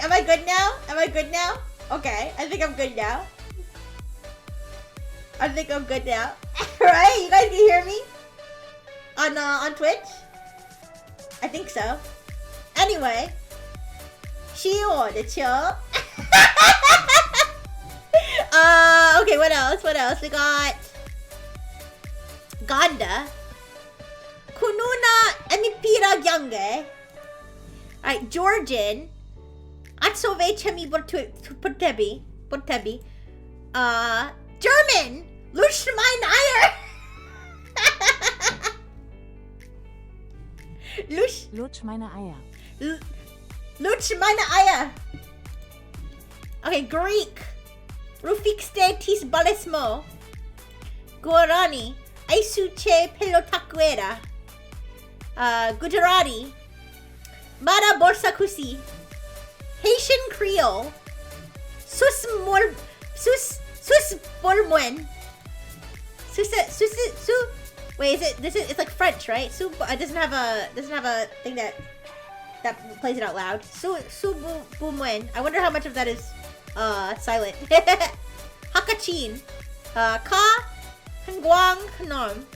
Am I good now? Am I good now? Okay, I think I'm good now. I think I'm good now. Right? You guys can hear me? On Twitch? I think so. Anyway. Shio the chill. Okay, what else? What else? We got Ganda. Kununa Emipira Gyange. Alright, Georgian. Atsove Chemi Portebi. German! Lusch mein Eier! Lutsch meine Eier. Lutsch meine Eier! Okay, Greek. Rufikste tis balesmo. Guarani. Aisuche pelotakuera. Gujarati. Mara borsakusi. Haitian Creole. Sus bolmuen. Wait, it's like French, right? It doesn't have a thing that plays it out loud. Bolmuen. I wonder how much of that is silent. Hakachin. Ka Hangwang Hanom.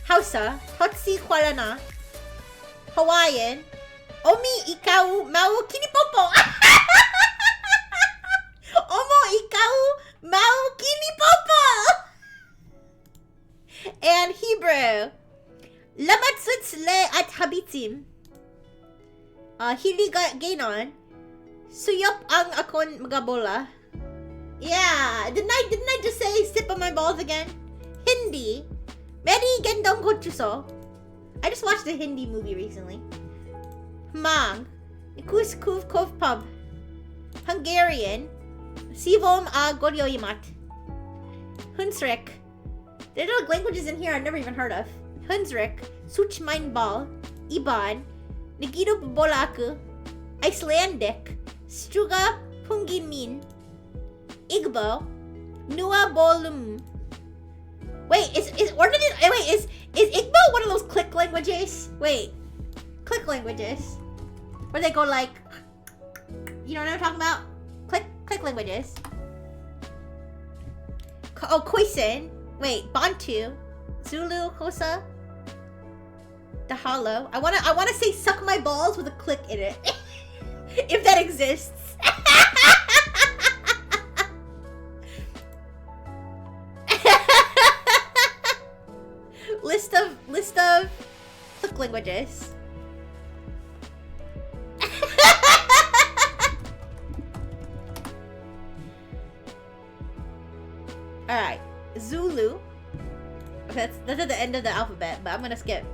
Hausa. Hotsi Kualana. Hawaiian. Omi Ikau Mau Kinipopo. Omo Ikau Mau Kinipopo. And Hebrew. Lamatsutz le at habitim. Hili gainon. Suyop ang akon magabola. Yeah, didn't I just say sip on my balls again? Hindi. Meri gendong gochuso. I just watched a Hindi movie recently. Mang. Ikus kuv kov pub. Hungarian. Sivom a goryoyimat. Hunsrik. There are languages in here I've never even heard of. Hunsrik. Such mein ball. Iban. Nagito bolaku. Icelandic. Struga pungin min. Igbo. Nua bolum. Wait, is Igbo one of those click languages? Wait. Click languages. Where they go like, you know what I'm talking about? Click languages. Oh, Khoisan. Wait, Bantu. Zulu, Xhosa. Dahalo. I wanna say suck my balls with a click in it. If that exists. List of click languages. Alright. Zulu. That's at the end of the alphabet, but I'm gonna skip.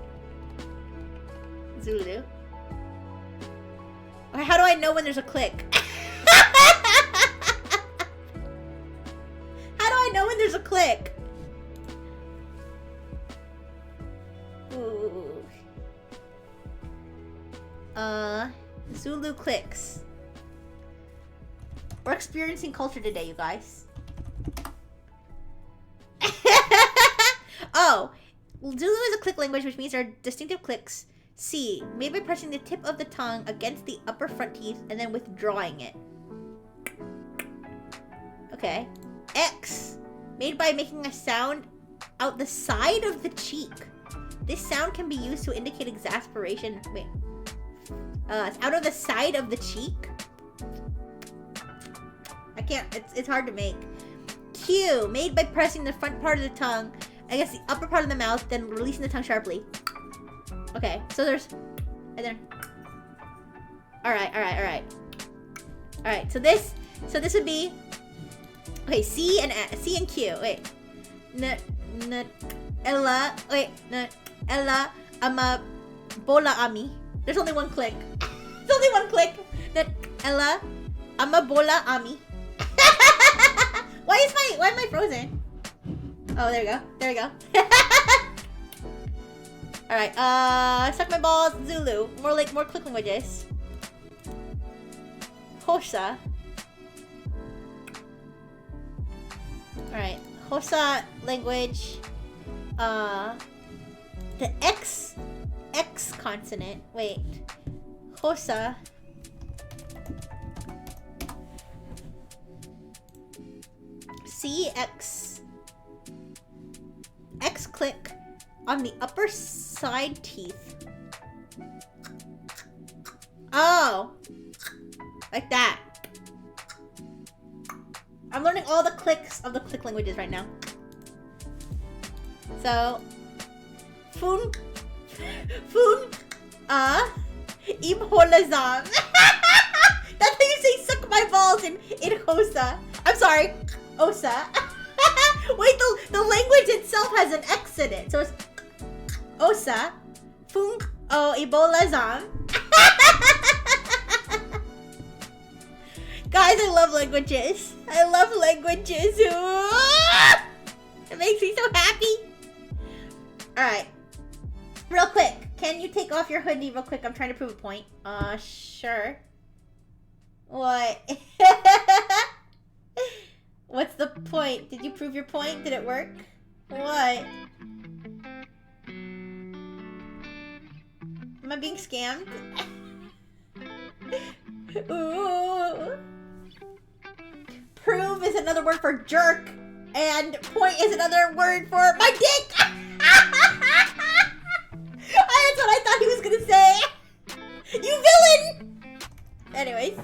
Zulu. Okay, how do I know when there's a click? How do I know when there's a click? Ooh. Zulu clicks. We're experiencing culture today, you guys. Oh, Zulu is a click language, which means there are distinctive clicks. C, made by pressing the tip of the tongue against the upper front teeth and then withdrawing it. Okay. X, made by making a sound out the side of the cheek. This sound can be used to indicate exasperation. Wait. Out of the side of the cheek? I can't, it's hard to make. Q, made by pressing the front part of the tongue against the upper part of the mouth, then releasing the tongue sharply. Okay, so there's... And then... Alright. Alright, so this would be... Okay, C and Q. Wait. Ella... Wait. Ella ama bola ami. There's only one click. There's only one click. Ella ama bola ami. Why am I frozen? Oh, there we go. Alright, suck my balls, Zulu. More click languages. Xhosa. Alright, Xhosa language. The X consonant. Wait. Xhosa. C, X. X click on the upper side teeth. Oh. Like that. I'm learning all the clicks of the click languages right now. So, Fun, Imholazam. That's how you say suck my balls in Hosa. I'm sorry, Osa. Wait, the language itself has an X in it. So it's Osa, Fun, Ibolazam. Guys, I love languages. I love languages. It makes me so happy. Alright. Real quick. Can you take off your hoodie real quick? I'm trying to prove a point. Sure. What? What's the point? Did you prove your point? Did it work? What? Am I being scammed? Ooh. Prove is another word for jerk, and point is another word for my dick. That's what I thought he was gonna say. You villain. Anyways.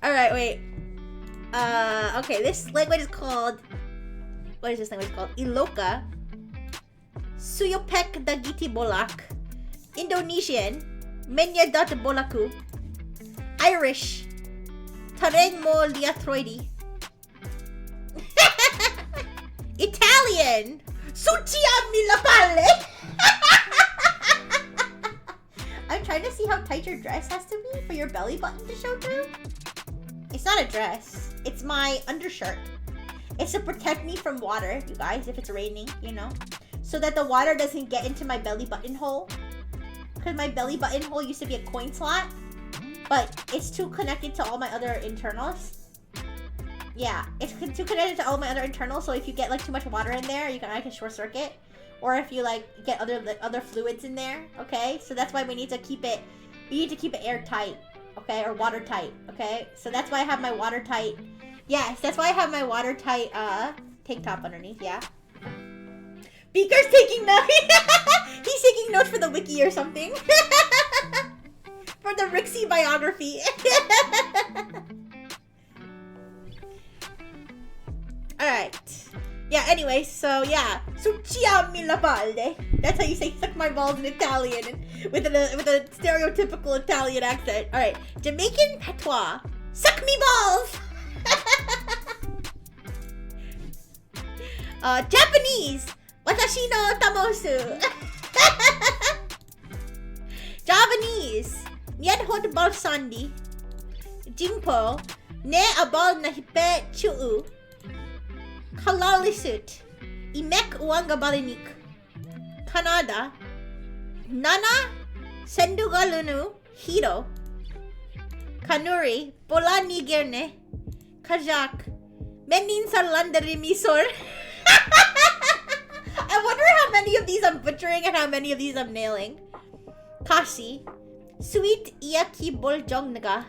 Alright, wait. Okay, this language is called... What is this language called? Iloka. Suyopek Dagiti Bolak. Indonesian. Menya Data Bolaku. Irish. Tareng Mo Liatroidi. Italian. Sucia Milapale. I'm trying to see how tight your dress has to be for your belly button to show through. It's not a dress. It's my undershirt. It's to protect me from water, you guys, if it's raining, you know. So that the water doesn't get into my belly button hole. Because my belly button hole used to be a coin slot. But it's too connected to all my other internals. Yeah, it's too connected to all my other internals. So if you get like too much water in there, I can short circuit. Or if you like get other fluids in there, okay? So that's why we need to keep it. We need to keep it airtight, okay, or watertight, okay? So that's why I have my watertight. Yes, that's why I have my watertight tank top underneath. Yeah. Beaker's taking notes. He's taking notes for the wiki or something. For the Rixie biography. Alright. Yeah, anyway, so yeah. Sucia mi la balde. That's how you say suck my balls in Italian and with a stereotypical Italian accent. Alright. Jamaican patois. Suck me balls! Japanese. Watashi no tamosu. Japanese. Nyadhod bal sandi. Jimpo. Ne abal na hipe chuu. Kalalisut. Imek uanga balinik. Canada. Nana sendugalunu hiro. Kanuri. Bola nigerne. Kajak. Menin sa landari misor. I wonder how many of these I'm butchering and how many of these I'm nailing. Kashi. Sweet Iaki Boljong Naga.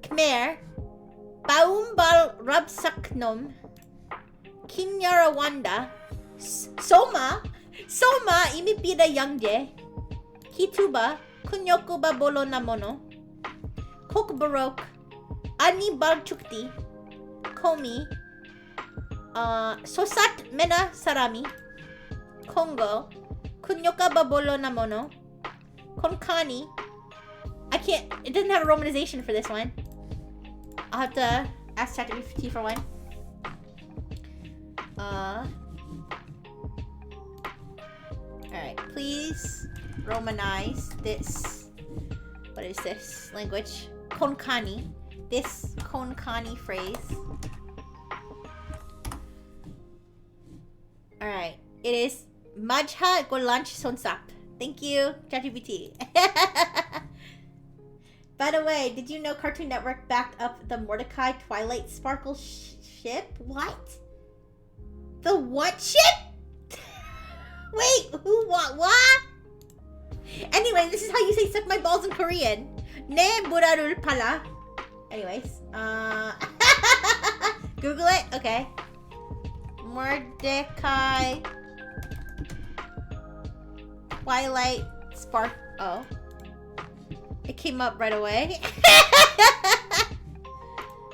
Khmer. Baumbal Rabsaknom. Kinyarawanda. Soma. Soma Imipida Yangje. Kituba. Kunyokuba Bolo Namono. Kokbarok. Ani Balchukti. Komi. Sosat Mena Sarami. Congo. Kunyoka Babolo Namono. Konkani. I can't. It doesn't have a romanization for this one. I'll have to ask ChatGPT for one. Alright, please romanize this. What is this language? Konkani. This Konkani phrase. Alright, it is Majha Golanch Sonsap. Thank you, ChatGPT. By the way, did you know Cartoon Network backed up the Mordecai Twilight Sparkle ship? What? The what ship? Wait, who, what? Anyway, this is how you say suck my balls in Korean. Ne burarul pala. Anyways, Google it. Okay. Mordecai. Twilight Spark. Oh. It came up right away.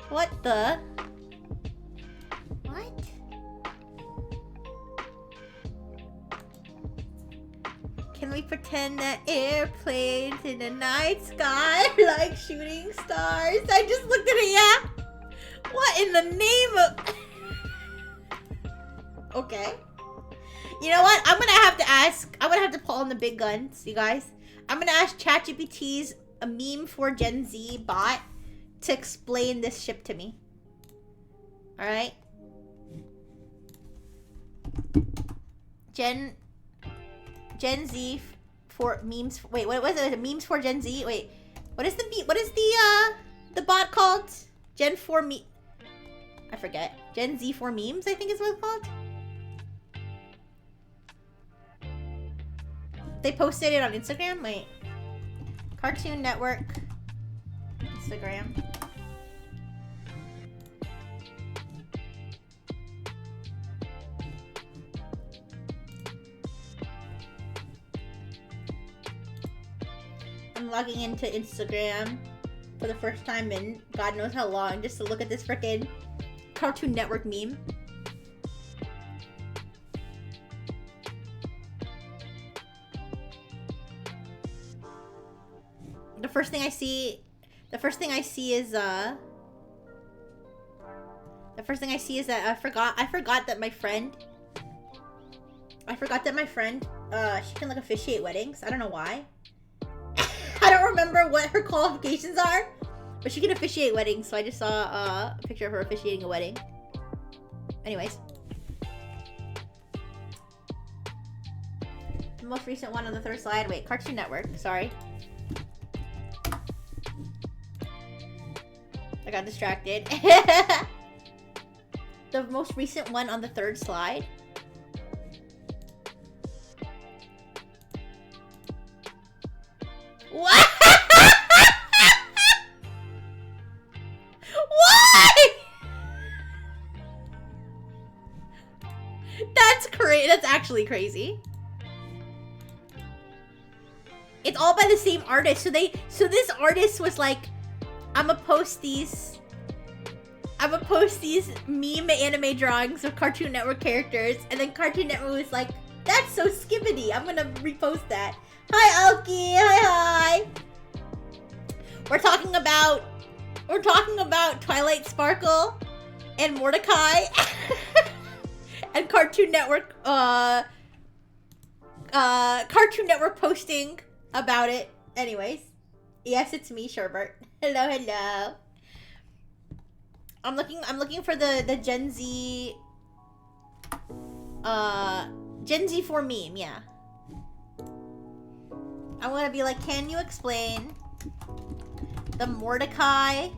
What the? What? Can we pretend that airplanes in the night sky are like shooting stars? I just looked at it, yeah. What in the name of... Okay. You know what? I'm gonna have to pull on the big guns, you guys. I'm gonna ask ChatGPT's a meme for Gen Z bot to explain this ship to me. Alright? Gen Z for memes. Wait, what was it? Memes for Gen Z? Wait. What is the bot called? Gen 4 me... I forget. Gen Z for memes, I think is what it's called. They posted it on Instagram? Wait. Cartoon Network. Instagram. I'm logging into Instagram for the first time in God knows how long just to look at this frickin' Cartoon Network meme. The first thing I see is that I forgot that my friend she can like officiate weddings. I don't know why. I don't remember what her qualifications are, but she can officiate weddings, so I just saw a picture of her officiating a wedding. Anyways. The most recent one on the third slide. Wait, Cartoon Network, sorry. I got distracted. The most recent one on the third slide. What? Why? That's crazy. That's actually crazy. It's all by the same artist. So this artist was like, I'ma post these meme anime drawings of Cartoon Network characters, and then Cartoon Network was like, that's so skibbity, I'm gonna repost that. Hi Alki, hi. We're talking about Twilight Sparkle and Mordecai and Cartoon Network posting about it. Anyways, yes, it's me, Sherbert. Hello. I'm looking for the Gen Z for meme, yeah. I'm gonna be like, can you explain the Mordecai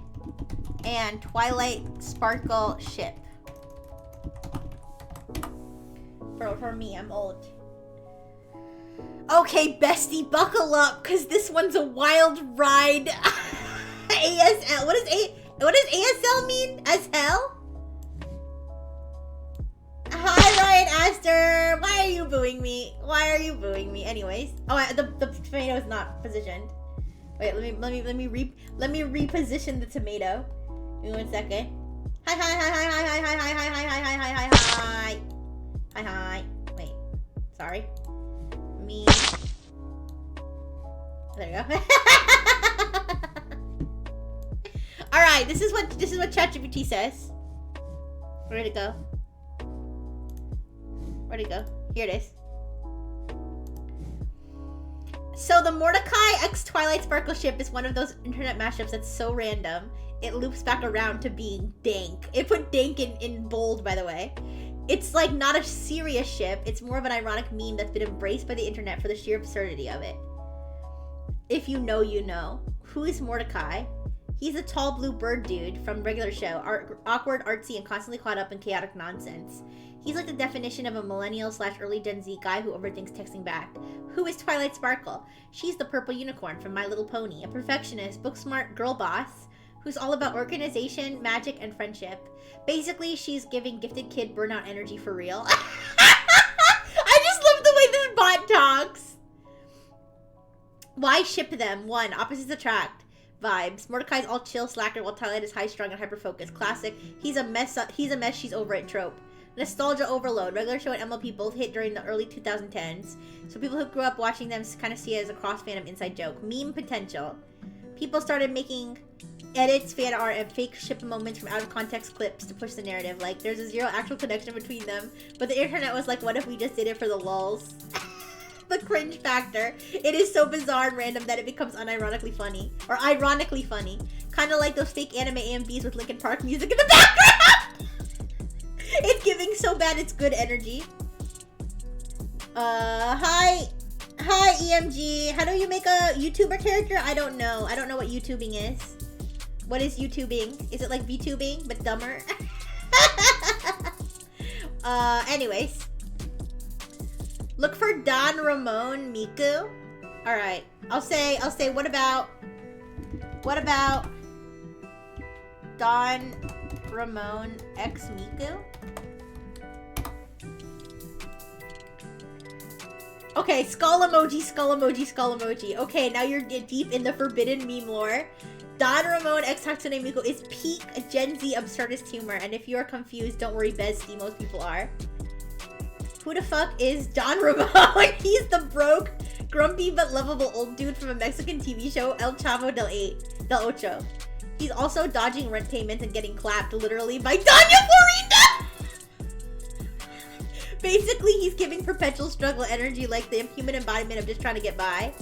and Twilight Sparkle ship? For me, I'm old. Okay, bestie, buckle up, cause this one's a wild ride. ASL. What does ASL mean? As hell? Hi, Ryan Aster. Why are you booing me? Anyways. Oh, the tomato is not positioned. Wait, let me reposition the tomato. Give me 1 second. Hi. Wait. Sorry. Me. There you go. All right, this is what ChatGPT says. Where'd it go? Here it is. So the Mordecai x Twilight Sparkle ship is one of those internet mashups that's so random, it loops back around to being dank. It put dank in bold, by the way. It's like not a serious ship, it's more of an ironic meme that's been embraced by the internet for the sheer absurdity of it. If you know, you know. Who is Mordecai? He's a tall blue bird dude from regular show. Awkward, artsy, and constantly caught up in chaotic nonsense. He's like the definition of a millennial / early Gen Z guy who overthinks texting back. Who is Twilight Sparkle? She's the purple unicorn from My Little Pony, a perfectionist, book-smart girl boss who's all about organization, magic, and friendship. Basically, she's giving gifted kid burnout energy for real. I just love the way this bot talks. Why ship them? 1. Opposites attract. Vibes. Mordecai's all chill slacker while Twilight is high-strung and hyper-focused. Classic. He's a mess, she's over it trope. Nostalgia overload. Regular show and MLP both hit during the early 2010s, so people who grew up watching them kind of see it as a cross-fandom inside joke. Meme potential. People started making edits, fan art, and fake ship moments from out-of-context clips to push the narrative. Like, there's a zero actual connection between them, but the internet was like, what if we just did it for the lulz? The cringe factor. It is so bizarre and random that it becomes unironically funny. Or ironically funny. Kind of like those fake anime AMVs with Linkin Park music in the background! It's giving so bad it's good energy. Hi EMG. How do you make a YouTuber character? I don't know. I don't know what YouTubing is. What is YouTubing? Is it like VTubing, but dumber? Anyways. Look for Don Ramon Miku. Alright. I'll say, what about Don Ramon X Miku? Okay, skull emoji, skull emoji, skull emoji. Okay, now you're deep in the forbidden meme lore. Don Ramon X Hatsune Miku is peak Gen Z absurdist humor, and if you are confused, don't worry, Bestie, most people are. Who the fuck is Don Ramon? He's the broke, grumpy but lovable old dude from a Mexican TV show, El Chavo del Ocho. He's also dodging rent payments and getting clapped literally by Doña Florinda! Basically, he's giving perpetual struggle energy like the human embodiment of just trying to get by.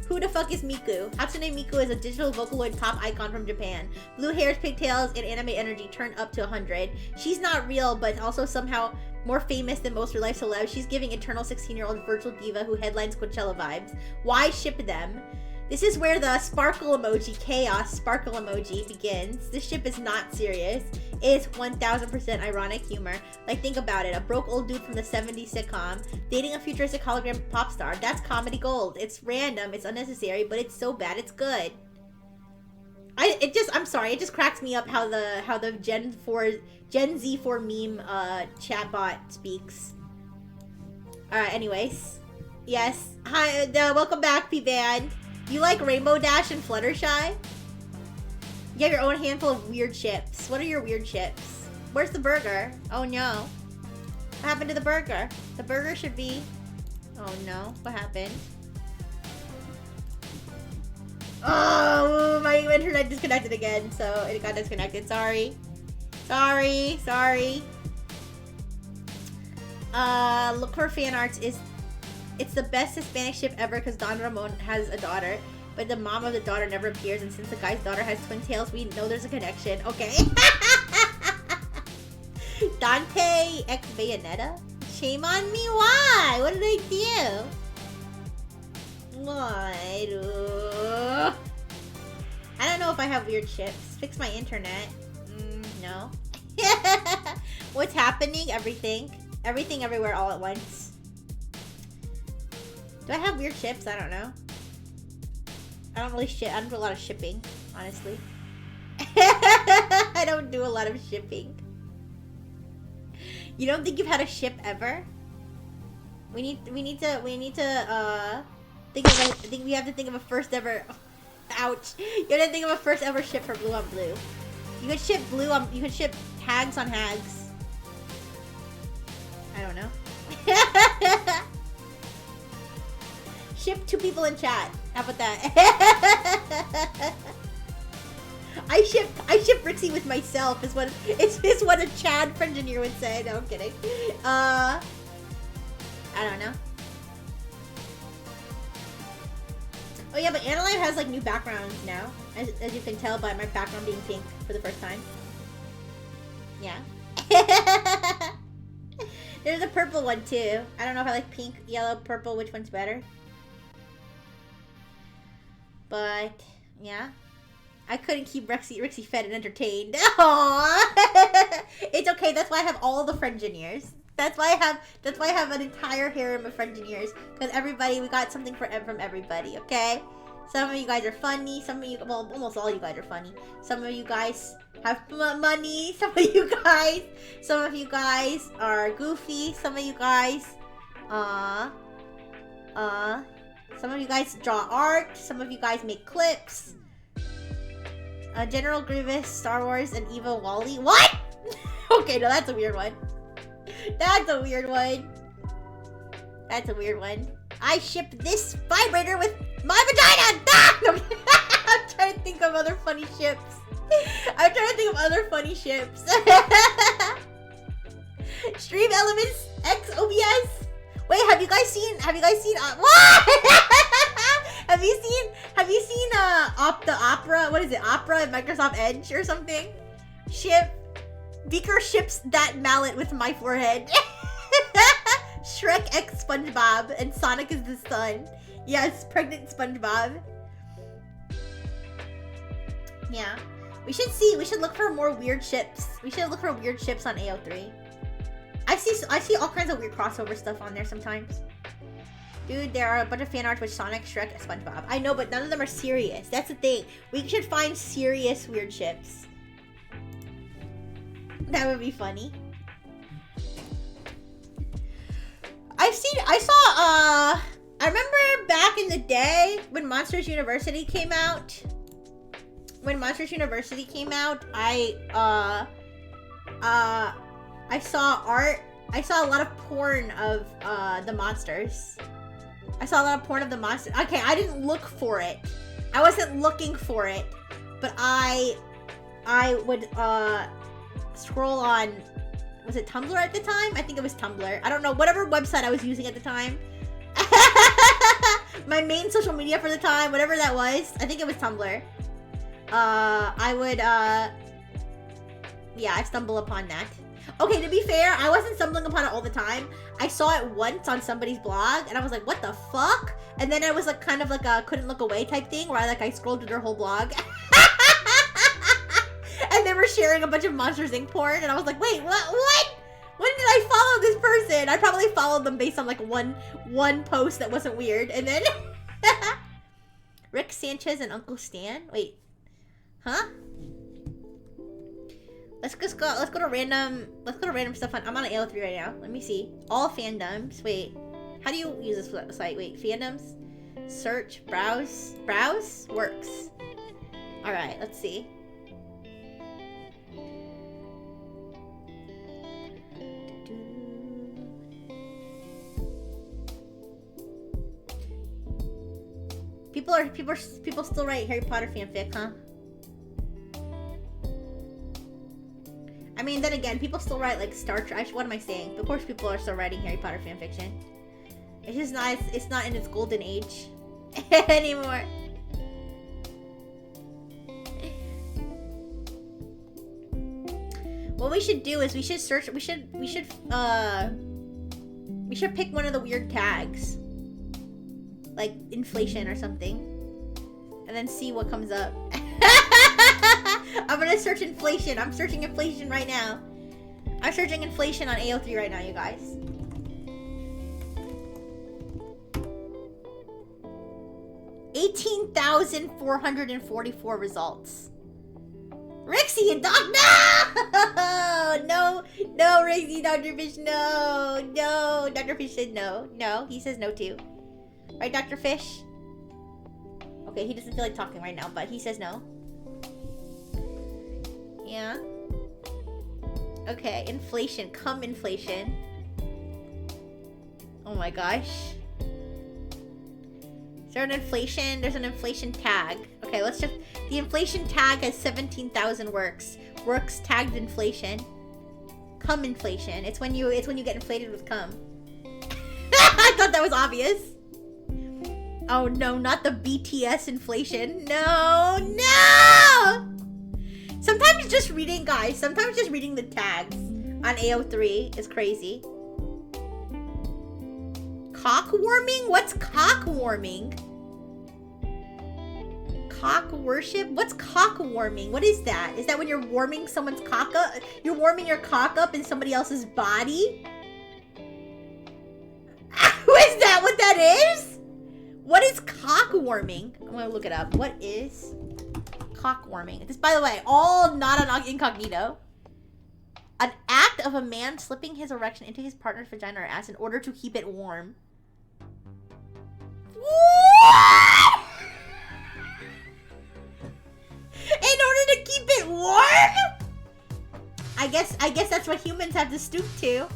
Who the fuck is Miku? Hatsune Miku is a digital Vocaloid pop icon from Japan. Blue hairs, pigtails, and anime energy turned up to 100. She's not real, but also somehow more famous than most real-life celebs. She's giving eternal 16-year-old virtual diva who headlines Coachella vibes. Why ship them? This is where the sparkle emoji, chaos sparkle emoji begins. This ship is not serious. It is 1000% ironic humor. Like, think about it. A broke old dude from the 70s sitcom dating a futuristic hologram pop star. That's comedy gold. It's random, it's unnecessary, but it's so bad it's good. I'm sorry, it just cracks me up how the Gen Z4 meme chatbot speaks. Alright, anyways. Yes. Hi, welcome back, P-Band. You like Rainbow Dash and Fluttershy? You have your own handful of weird chips. What are your weird chips? Where's the burger? Oh no. What happened to the burger? The burger should be... Oh no. What happened? Oh, my internet disconnected again, so it got disconnected. Sorry. Sorry. Look for fan arts is... It's the best Hispanic ship ever because Don Ramon has a daughter, but the mom of the daughter never appears, and since the guy's daughter has twin tails, we know there's a connection. Okay. Dante X Bayonetta? Shame on me? Why? What did I do? Why? I don't know if I have weird ships. Fix my internet. No. What's happening? Everything. Everything everywhere all at once. Do I have weird ships? I don't know. I don't really ship. I don't do a lot of shipping, honestly. I don't do a lot of shipping. You don't think you've had a ship ever? We need to think of I think we have to think of a first ever. Ouch! You have to think of a first ever ship for Blue on Blue. You could ship you could ship hags on hags. I don't know. Ship 2 people in chat. How about that? I ship Rixie with myself is what a Chad engineer would say. No, I'm kidding. I don't know. Oh yeah, but Analyte has like new backgrounds now, as you can tell by my background being pink for the first time. Yeah. There's a purple one too. I don't know if I like pink, yellow, purple. Which one's better? But yeah. I couldn't keep Rixie fed and entertained. Aww. It's okay. That's why I have all the Frengineers. That's why I have an entire harem of Frengineers. Because we got something from everybody, okay? Some of you guys are funny. Some of you, well, almost all you guys are funny. Some of you guys have money. Some of you guys are goofy. Some of you guys, some of you guys draw art. Some of you guys make clips. General Grievous, Star Wars, and Eva Wally. What? Okay, no, that's a weird one. That's a weird one. That's a weird one. I ship this vibrator with my vagina! Ah! No. I'm trying to think of other funny ships. Stream Elements X OBS. Wait, have you guys seen what? Have you seen the Opera? What is it? Opera at Microsoft Edge or something? Beaker ships that mallet with my forehead. Shrek X SpongeBob and Sonic is the son. Yes, pregnant SpongeBob. Yeah. We should look for more weird ships. We should look for weird ships on AO3. I see all kinds of weird crossover stuff on there sometimes. Dude, there are a bunch of fan art with Sonic, Shrek, and SpongeBob. I know, but none of them are serious. That's the thing. We should find serious weird ships. That would be funny. I remember back in the day when Monsters University came out. I saw art. I saw a lot of porn of the monsters. Okay, I didn't look for it. I wasn't looking for it, but I would scroll on. Was it Tumblr at the time? I think it was Tumblr. I don't know, whatever website I was using at the time. My main social media for the time, whatever that was. I think it was Tumblr. I stumble upon that. Okay, to be fair, I wasn't stumbling upon it all the time. I saw it once on somebody's blog, and I was like, what the fuck? And then I was like, kind of like a couldn't look away type thing, where I scrolled through their whole blog. And they were sharing a bunch of Monsters Inc. porn, and I was like, wait, what? When did I follow this person? I probably followed them based on like one post that wasn't weird, and then Rick Sanchez and Uncle Stan? Wait. Huh? Let's go to random stuff I'm on AO3 right now. Let me see. All fandoms. Wait. How do you use this site? Wait, fandoms? Search, browse, works. Alright, let's see. People still write Harry Potter fanfic, huh? I mean, then again, people still write like Star Trek. What am I saying? Of course, people are still writing Harry Potter fanfiction. It's just not. It's not in its golden age anymore. What we should do is we should search. We should pick one of the weird tags, like inflation or something, and then see what comes up. I'm gonna search inflation. I'm searching inflation right now. I'm searching inflation on AO3 right now, you guys. $18,444 results. Rixie and Doc, no, Rixie, Dr. Fish, no, Dr. Fish said no, he says no too. Right, Dr. Fish? Okay, he doesn't feel like talking right now, but he says no. Yeah. Okay, inflation. Come inflation. Oh my gosh. Is there an inflation? There's an inflation tag. Okay, let's just... The inflation tag has 17,000 works. Works tagged inflation. Cum inflation. It's when you get inflated with cum. I thought that was obvious. Oh no, not the BTS inflation. No! Sometimes just reading, guys, sometimes just reading the tags on AO3 is crazy. Cock warming? What's cock warming? Cock worship? What's cock warming? What is that? Is that when you're warming someone's cock up? You're warming your cock up in somebody else's body? Is that what that is? What is cock warming? I'm gonna look it up. What is cock warming? This, by the way, all not on incognito. An act of a man slipping his erection into his partner's vagina or ass in order to keep it warm. What? In order to keep it warm? I guess that's what humans have to stoop to.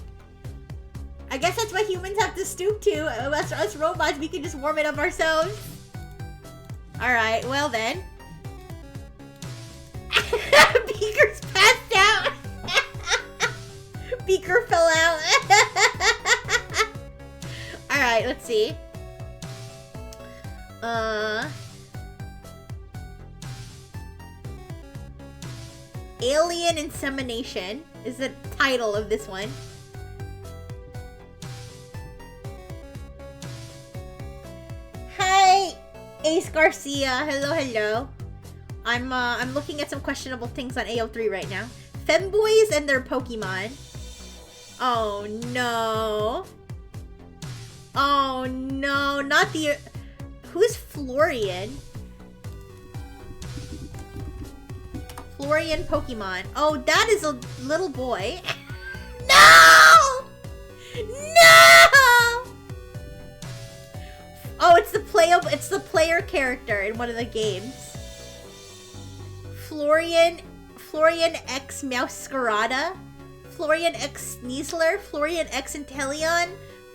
I guess that's what humans have to stoop to. Us robots, we can just warm it up ourselves. Alright, well then. Beaker's passed out. Beaker fell out. Alright, let's see. Alien Insemination is the title of this one. Hi, Ace Garcia. Hello, hello. I'm looking at some questionable things on AO3 right now. Femboys and their Pokemon. Oh no. Oh no, not the... Who's Florian? Florian Pokemon. Oh, that is a little boy. No! No! Oh, it's the player character in one of the games. Florian X Mouscarada, Florian X Sneasler, Florian X Inteleon,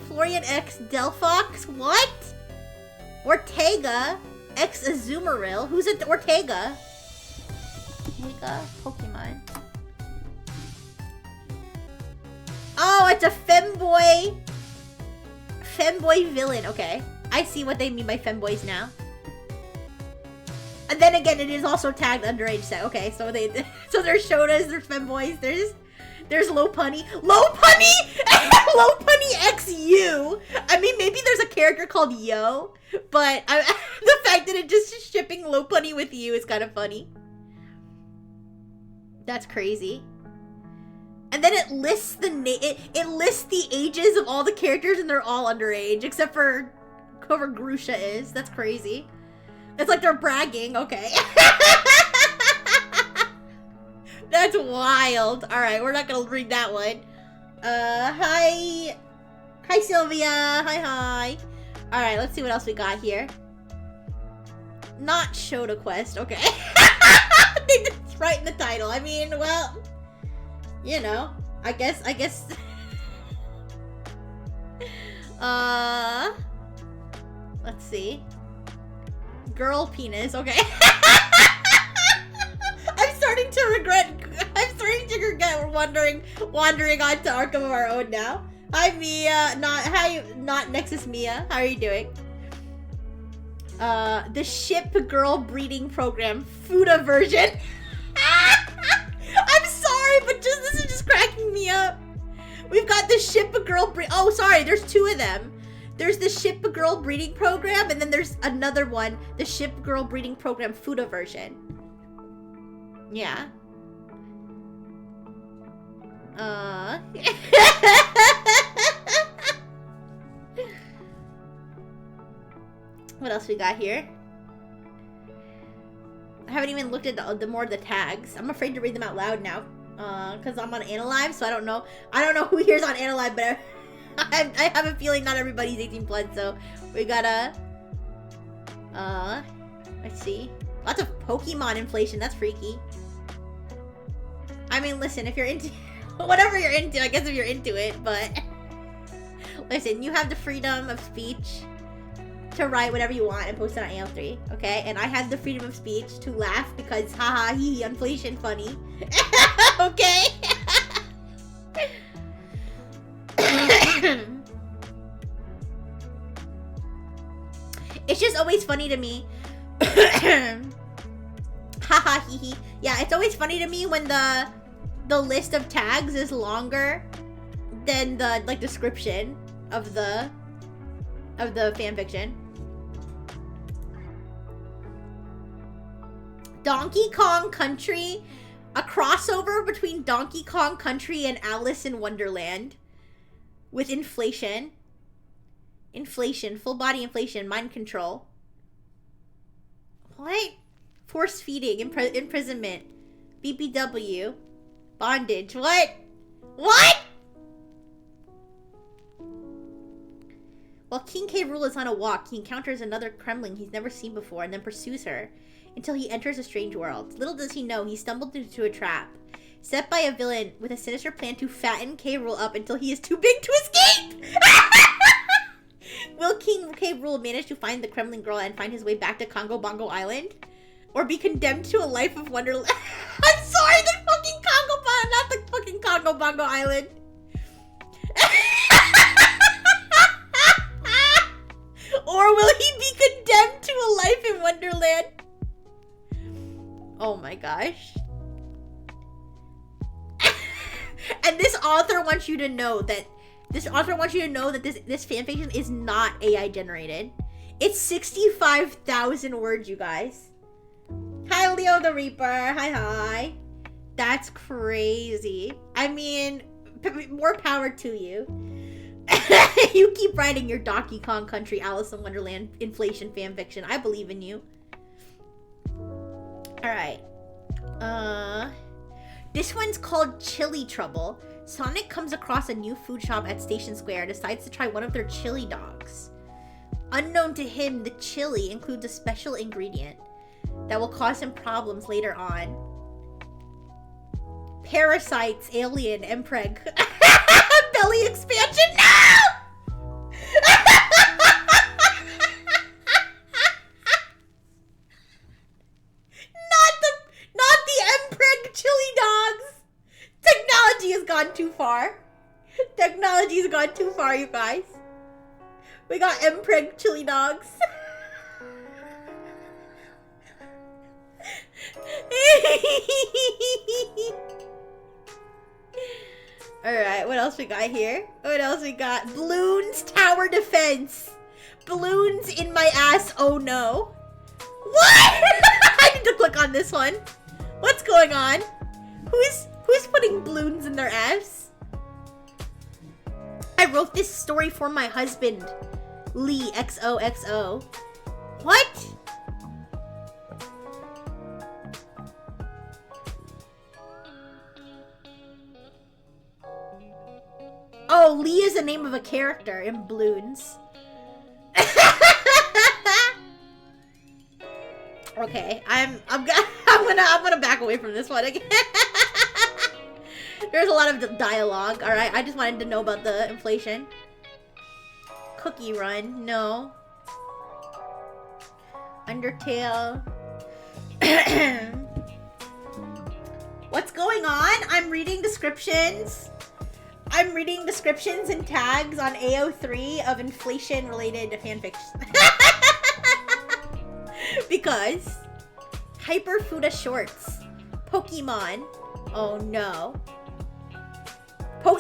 Florian X Delphox. What? Ortega X Azumarill. Who's it? Ortega? Ortega Pokemon. Oh, it's a femboy. Femboy villain. Okay. I see what they mean by femboys now. And then again, it is also tagged underage set. Okay, so there's Shotas, there's femboys, there's Lopunny. Lopunny! Lopunny X U! I mean, maybe there's a character called Yo, but the fact that it just shipping Lopunny with you is kind of funny. That's crazy. And then it lists it lists the ages of all the characters, and they're all underage, except for whoever Grusha is. That's crazy. It's like they're bragging. Okay. That's wild. Alright, we're not gonna read that one. Hi. Hi, Sylvia. Hi. Alright, let's see what else we got here. Not Shota Quest. Okay. They just write in the title. I mean, well, you know, I guess. Let's see. Girl penis. Okay. I'm starting to regret wandering onto Arkham of Our Own now. Hi, Mia. Not Nexus Mia. How are you doing? The ship girl breeding program Fuda version. I'm sorry, but this is just cracking me up. We've got the ship girl oh, sorry, there's two of them. There's the ship girl breeding program, and then there's another one, the ship girl breeding program Fuda version. Yeah. What else we got here? I haven't even looked at the more of the tags. I'm afraid to read them out loud now, because I'm on Analive, so I don't know who here's on Analive, but I have a feeling not everybody's 18 plus, so we gotta let's see. Lots of Pokemon inflation. That's freaky. I mean, listen, if you're into whatever you're into, I guess if you're into it, but listen, you have the freedom of speech to write whatever you want and post it on AL3, okay? And I have the freedom of speech to laugh because haha hee inflation funny. Okay? It's just always funny to me. Haha hee hee. Yeah, it's always funny to me when the list of tags is longer than the description of the fanfiction. Donkey Kong Country, a crossover between Donkey Kong Country and Alice in Wonderland with inflation. Inflation, full body inflation, mind control. What? Force feeding, imprisonment, BBW, bondage. What? What? While King K. Rool is on a walk, he encounters another Kremling he's never seen before and then pursues her until he enters a strange world. Little does he know, he stumbled into a trap set by a villain with a sinister plan to fatten K. Rool up until he is too big to escape! Will King K. Rool manage to find the Kremlin girl and find his way back to Congo Bongo Island? Or be condemned to a life of wonderland? I'm sorry, the fucking Congo Bongo, not the fucking Congo Bongo Island. Or will he be condemned to a life in Wonderland? Oh my gosh. And this author wants you to know that this fanfiction is not AI generated. It's 65,000 words, you guys. Hi, Leo the Reaper. Hi. That's crazy. I mean, more power to you. You keep writing your Donkey Kong Country, Alice in Wonderland inflation fanfiction. I believe in you. Alright. This one's called Chili Trouble. Sonic comes across a new food shop at Station Square and decides to try one of their chili dogs. Unknown to him, the chili includes a special ingredient that will cause him problems later on. Parasites, alien, Mpreg. Belly expansion, no! Not the Mpreg chili dogs! Technology has gone too far. Technology has gone too far, you guys. We got Mpreg chili dogs. Alright, what else we got here? What else we got? Balloons Tower Defense. Balloons in my ass, oh no. What? I need to click on this one. What's going on? Who's putting balloons in their ass? I wrote this story for my husband. Lee, XOXO. What? Oh, Lee is the name of a character in Balloons. Okay, I'm gonna back away from this one again. There's a lot of dialogue. All right, I just wanted to know about the inflation. Cookie Run, no. Undertale. What's going on? I'm reading descriptions. I'm reading descriptions and tags on AO3 of inflation-related fanfiction. Because Hyperfuda Shorts, Pokemon. Oh no.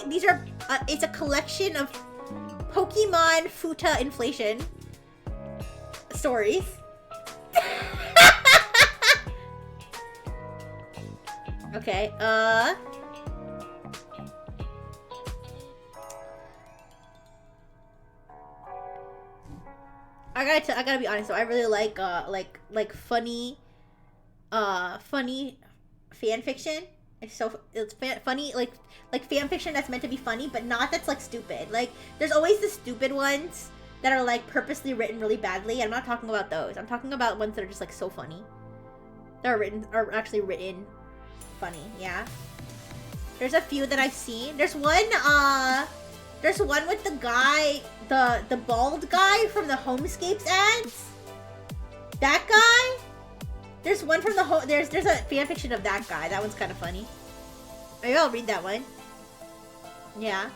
These are it's a collection of Pokemon Futa inflation stories. Okay, I gotta be honest though, I really like funny fan fiction. It's funny, like fan fiction that's meant to be funny, but not that's like stupid. Like there's always the stupid ones that are like purposely written really badly. I'm not talking about those. I'm talking about ones that are just like so funny. That are actually written funny, yeah. There's a few that I've seen. There's one with the guy, the bald guy from the Homescapes ads. That guy. There's one from the there's a fanfiction of that guy. That one's kind of funny. Maybe I'll read that one. Yeah.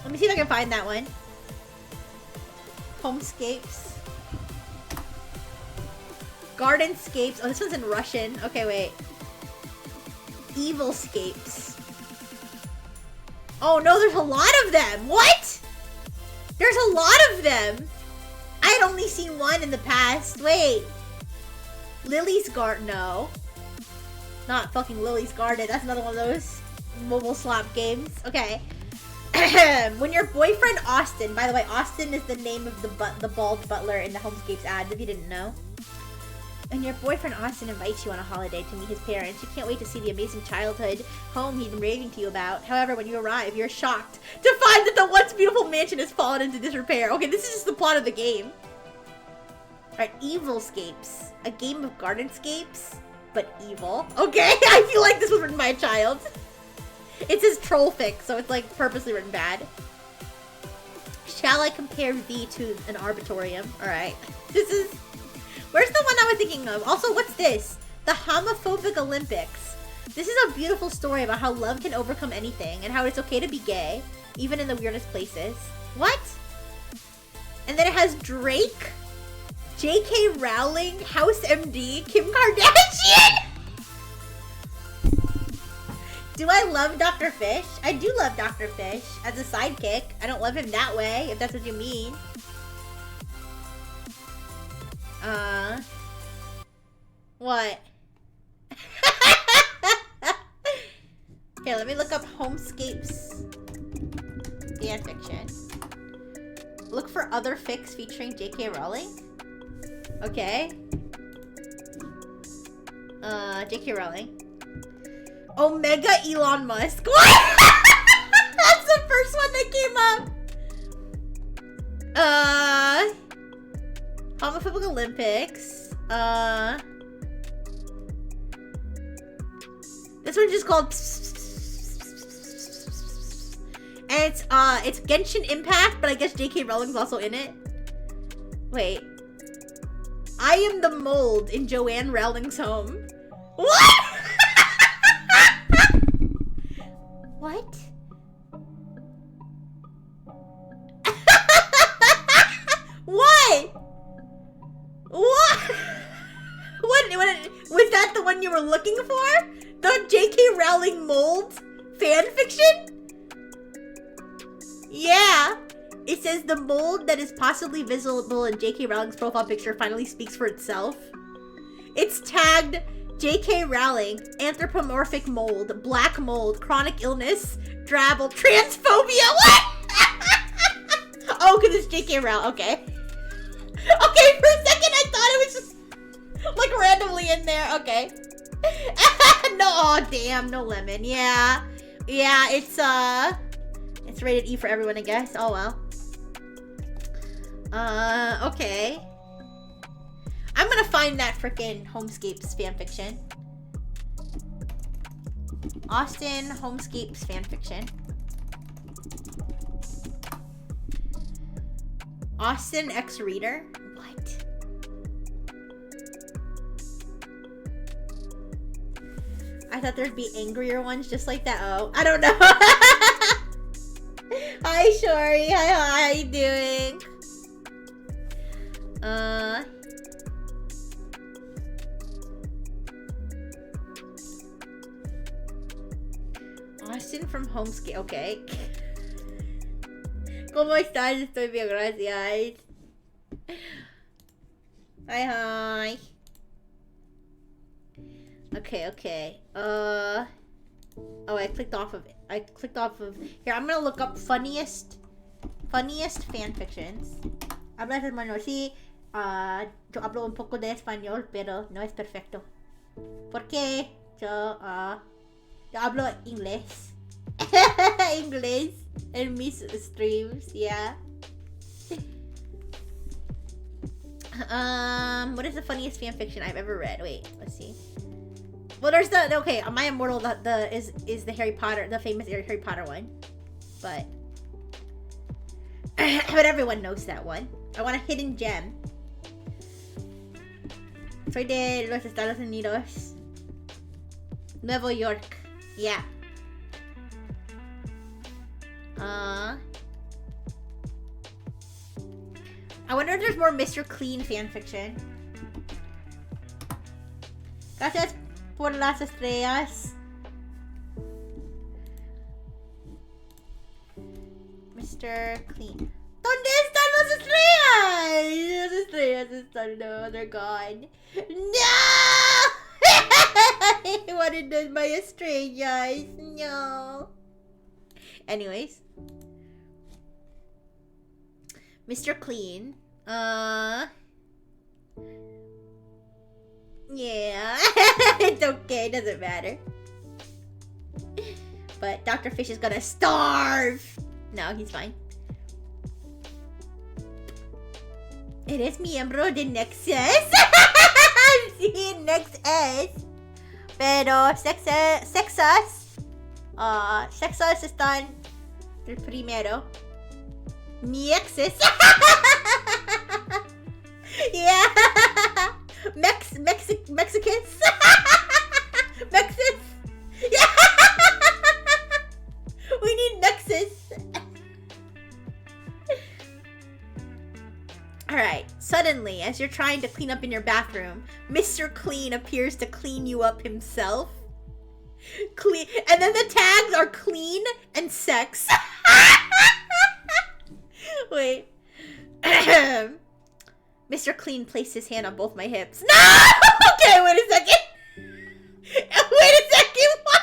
Let me see if I can find that one. Homescapes. Gardenscapes. Oh, this one's in Russian. Okay, wait. Evilscapes. Oh no, there's a lot of them. What? There's a lot of them. I had only seen one in the past. Wait. Lily's Garden. No. Not fucking Lily's Garden. That's another one of those mobile slap games. Okay. When your boyfriend Austin, by the way, Austin is the name of the bald butler in the Homescapes ad, if you didn't know. And your boyfriend Austin invites you on a holiday to meet his parents. You can't wait to see the amazing childhood home he's been raving to you about. However, when you arrive, you're shocked to find that the once beautiful mansion has fallen into disrepair. Okay, this is just the plot of the game. Alright, Evilscapes. A game of gardenscapes, but evil. Okay, I feel like this was written by a child. It says troll fic, so it's like purposely written bad. Shall I compare thee to an arbitorium? Alright. This is... Where's the one I was thinking of? Also, what's this? The Homophobic Olympics. This is a beautiful story about how love can overcome anything and how it's okay to be gay, even in the weirdest places. What? And then it has Drake, J.K. Rowling, House MD, Kim Kardashian! Do I love Dr. Fish? I do love Dr. Fish as a sidekick. I don't love him that way, if that's what you mean. What? Okay, let me look up Homescapes fanfiction. Look for other fics featuring J.K. Rowling. Okay. J.K. Rowling. Omega Elon Musk. What? That's the first one that came up. Homophobic Olympics. This one's just called. And it's Genshin Impact, but I guess J.K. Rowling's also in it. Wait. I am the mold in Joanne Rowling's home. What? What? What? What? What? Was that the one you were looking for? The J.K. Rowling mold fanfiction? Yeah. It says the mold that is possibly visible in J.K. Rowling's profile picture finally speaks for itself. It's tagged J.K. Rowling, anthropomorphic mold, black mold, chronic illness, drabble, transphobia. What? Oh, because it's J.K. Rowling. Okay. Okay, for a second I thought it was just like randomly in there. Okay. No, oh damn, no lemon. Yeah. Yeah, it's rated E for everyone, I guess. Oh well. Okay. I'm gonna find that frickin' Homescapes fanfiction. Austin Homescapes fanfiction. Austin X Reader? What? I thought there'd be angrier ones just like that. Oh, I don't know. Hi, Shori. Hi, how you doing? Austin from Homescape. Okay. ¿Cómo estás? Estoy bien, gracias. Hi. Okay. Oh, I clicked off of it. Here, I'm gonna look up funniest fanfictions. Hablas español. Sí, yo hablo un poco de español, pero no es perfecto. Porque yo hablo inglés. Inglés en mis streams, yeah. What is the funniest fanfiction I've ever read? Wait, let's see. Well, there's okay, My Immortal is the Harry Potter, the famous Harry Potter one. But everyone knows that one. I want a hidden gem. Soy de los Estados Unidos. Nueva York. Yeah. I wonder if there's more Mr. Clean fanfiction. Gracias por las estrellas. Mr. Clean. ¿Dónde están las estrellas? Las estrellas están, no, they're gone. No! I wanted my estrellas. No. Anyways. Mr. Clean. Yeah. It's okay, it doesn't matter. But Dr. Fish is gonna starve. No, he's fine. Eres miembro de Nexus. Sí, Nexus. Pero Sexas están el primero. Mi exes. Yeah. Mexicans. Mexes. Yeah. We need Nexus. Alright, suddenly, as you're trying to clean up in your bathroom, Mr. Clean appears to clean you up himself. Clean, and then the tags are clean and sex. Wait. Mr. Clean placed his hand on both my hips. No! Okay, wait a second. Wait a second. What?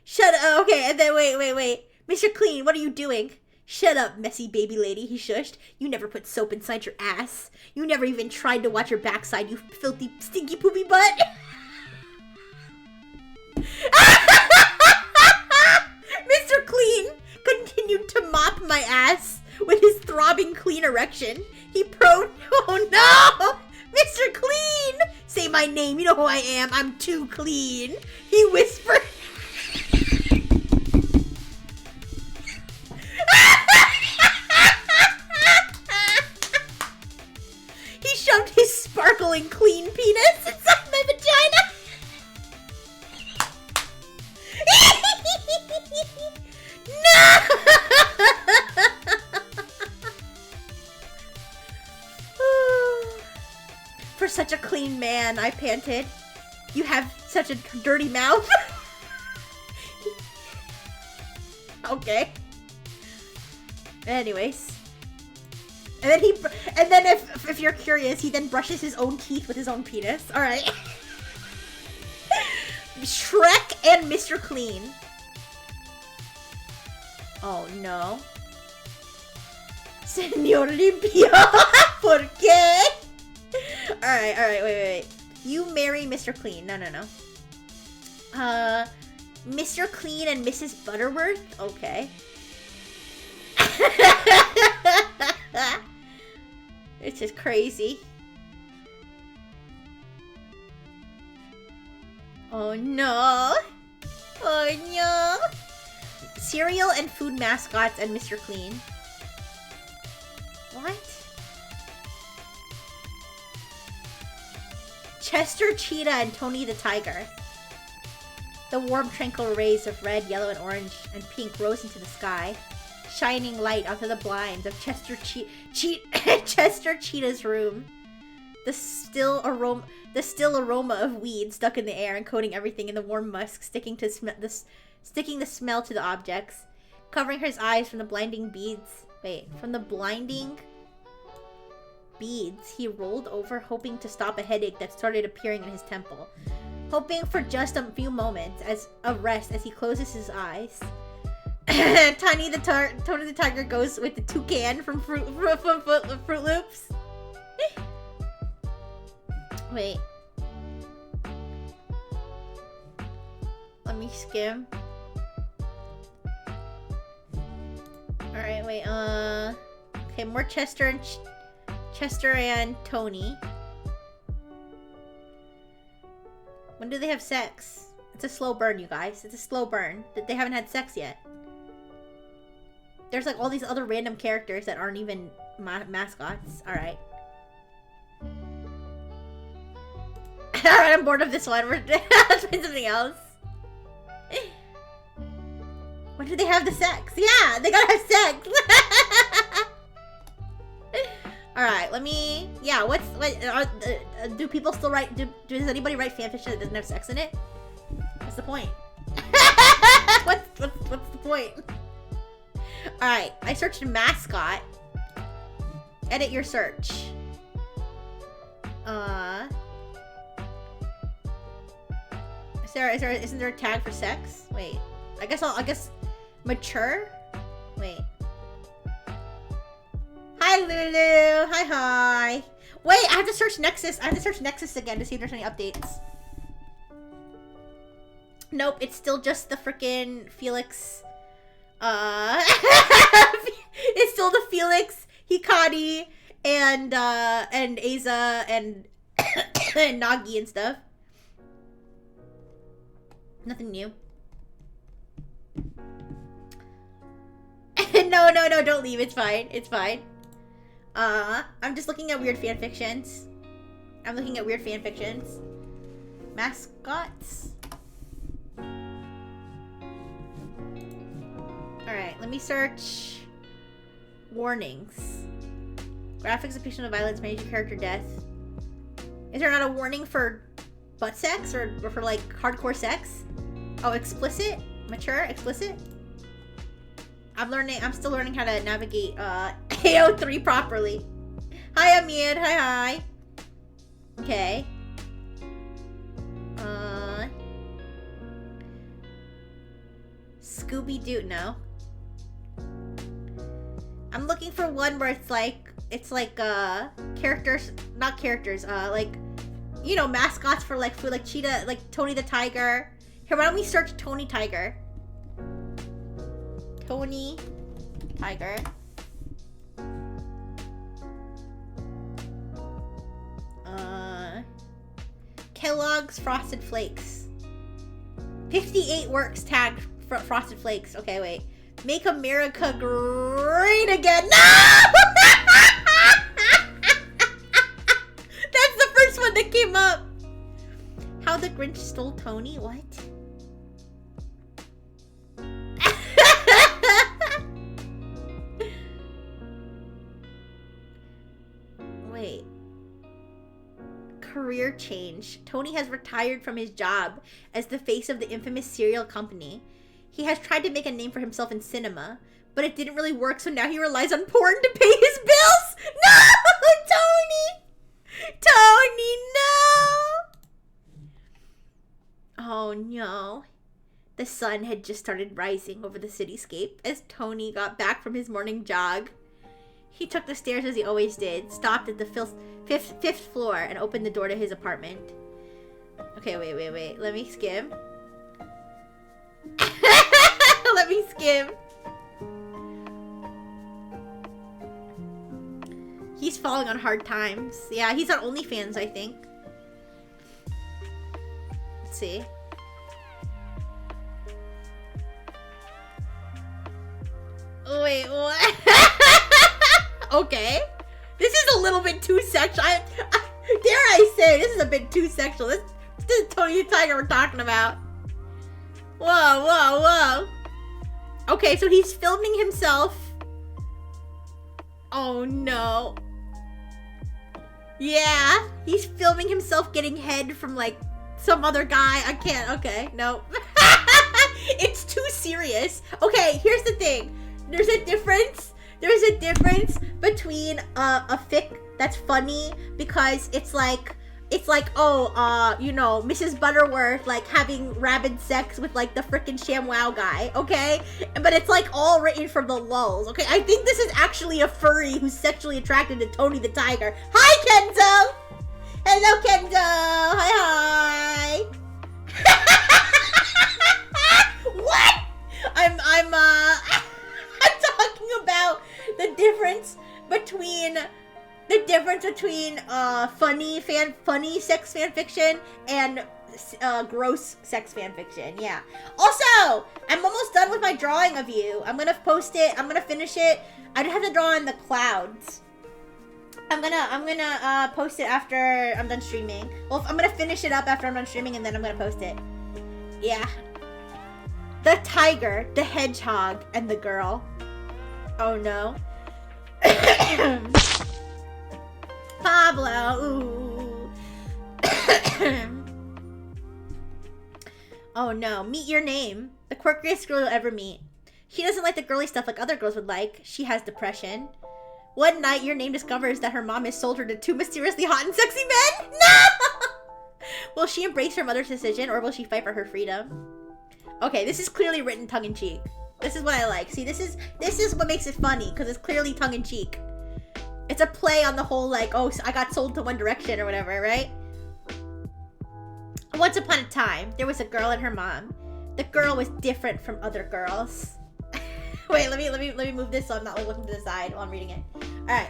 Shut up. Okay, and then wait. Mr. Clean, what are you doing? Shut up, messy baby lady, he shushed. You never put soap inside your ass. You never even tried to watch your backside, you filthy, stinky poopy butt. Mr. Clean continued to mop my ass with his throbbing clean erection. He oh no! Mr. Clean! Say my name, you know who I am. I'm too clean. He whispered. He shoved his sparkling clean penis inside my vagina. No! For such a clean man, I panted. You have such a dirty mouth. Okay. Anyways. And then if you're curious, he then brushes his own teeth with his own penis. Alright. Shrek and Mr. Clean. Oh no. Señor Limpio. ¿Por qué? Alright, wait. You marry Mr. Clean. No. Mr. Clean and Mrs. Butterworth? Okay. This is crazy. Oh no. Oh no. Cereal and food mascots and Mr. Clean. What? Chester Cheetah and Tony the Tiger. The warm, tranquil rays of red, yellow, and orange and pink rose into the sky, shining light onto the blinds of Chester Cheetah's room. The still aroma of weed stuck in the air and coating everything in the warm musk, sticking the smell to the objects, covering his eyes from the blinding beads. From the blinding beads, he rolled over, hoping to stop a headache that started appearing in his temple. Hoping for just a few moments of rest as he closes his eyes. Tony the Tiger goes with the toucan from Fruit Loops. Wait. Let me skim. Alright, wait, okay, more Chester and Tony. When do they have sex? It's a slow burn, you guys. It's a slow burn. They haven't had sex yet. There's like all these other random characters that aren't even mascots. Alright. Alright, I'm bored of this one. Let's find something else. When do they have the sex? Yeah, they gotta have sex. Alright, let me... Yeah, do people still write... Does anybody write fanfiction that doesn't have sex in it? What's the point? What's the point? Alright, I searched mascot. Edit your search. Isn't there a tag for sex? Wait. I guess mature? Wait. Hi Lulu! Hi. Wait, I have to search Nexus. I have to search Nexus again to see if there's any updates. Nope, it's still just the frickin' Felix. It's still the Felix, Hikari, and Aza, and and Nagi and stuff. Nothing new. No, don't leave. It's fine. It's fine. I'm just looking at weird fanfictions. Mascots. Alright, let me search warnings. Graphics, depiction of violence, major character death. Is there not a warning for butt sex or for like hardcore sex? Oh, explicit? Mature? Explicit? I'm still learning how to navigate AO3 properly. Hi Amir, hi. Okay. Scooby-Doo, no. I'm looking for one where it's like characters, not characters, like, you know, mascots for like food, like Cheetah, like Tony the Tiger. Here, why don't we search Tony Tiger? Tony Tiger. Kellogg's Frosted Flakes. 58 works tagged Frosted Flakes. Okay, wait. Make America great again. No! That's the first one that came up. How the Grinch Stole Tony? What? Wait. Career change. Tony has retired from his job as the face of the infamous cereal company. He has tried to make a name for himself in cinema, but it didn't really work, so now he relies on porn to pay his bills. No! Tony! Tony, no! Oh no. The sun had just started rising over the cityscape as Tony got back from his morning jog. He took the stairs as he always did, stopped at the fifth floor, and opened the door to his apartment. Okay, wait. Let me skim. Let me skim. He's falling on hard times. Yeah, he's on OnlyFans, I think. Let's see. Wait, what? Okay. This is a little bit too sexual. Dare I say, this is a bit too sexual. This is Tony the Tiger we're talking about. Whoa. Okay, so he's filming himself. Oh no. Yeah, he's filming himself getting head from like some other guy. I can't. Okay, no. It's too serious. Okay, here's the thing. There's a difference between a fic that's funny because it's like, oh, you know, Mrs. Butterworth, like, having rabid sex with, like, the frickin' ShamWow guy, okay? But it's, like, all written for the lulz, okay? I think this is actually a furry who's sexually attracted to Tony the Tiger. Hi, Kenzo! Hello, Kenzo! Hi! What? I'm talking about the difference between funny sex fanfiction and gross sex fanfiction. Yeah. Also, I'm almost done with my drawing of you. I'm gonna post it. I'm gonna finish it. I just have to draw in the clouds. I'm gonna post it after I'm done streaming. Well, I'm gonna finish it up after I'm done streaming, and then I'm gonna post it. Yeah. The tiger, the hedgehog, and the girl. Oh no. Pablo, ooh. Oh no, meet your name. The quirkiest girl you'll ever meet. She doesn't like the girly stuff like other girls would like. She has depression. One night, your name discovers that her mom has sold her to two mysteriously hot and sexy men. No! Will she embrace her mother's decision, or will she fight for her freedom? Okay, this is clearly written tongue-in-cheek. This is what I like. See, this is what makes it funny, because it's clearly tongue-in-cheek. It's a play on the whole, like, oh, I got sold to One Direction or whatever, right? Once upon a time, there was a girl and her mom. The girl was different from other girls. Wait, let me move this so I'm not like looking to the side while I'm reading it. Alright.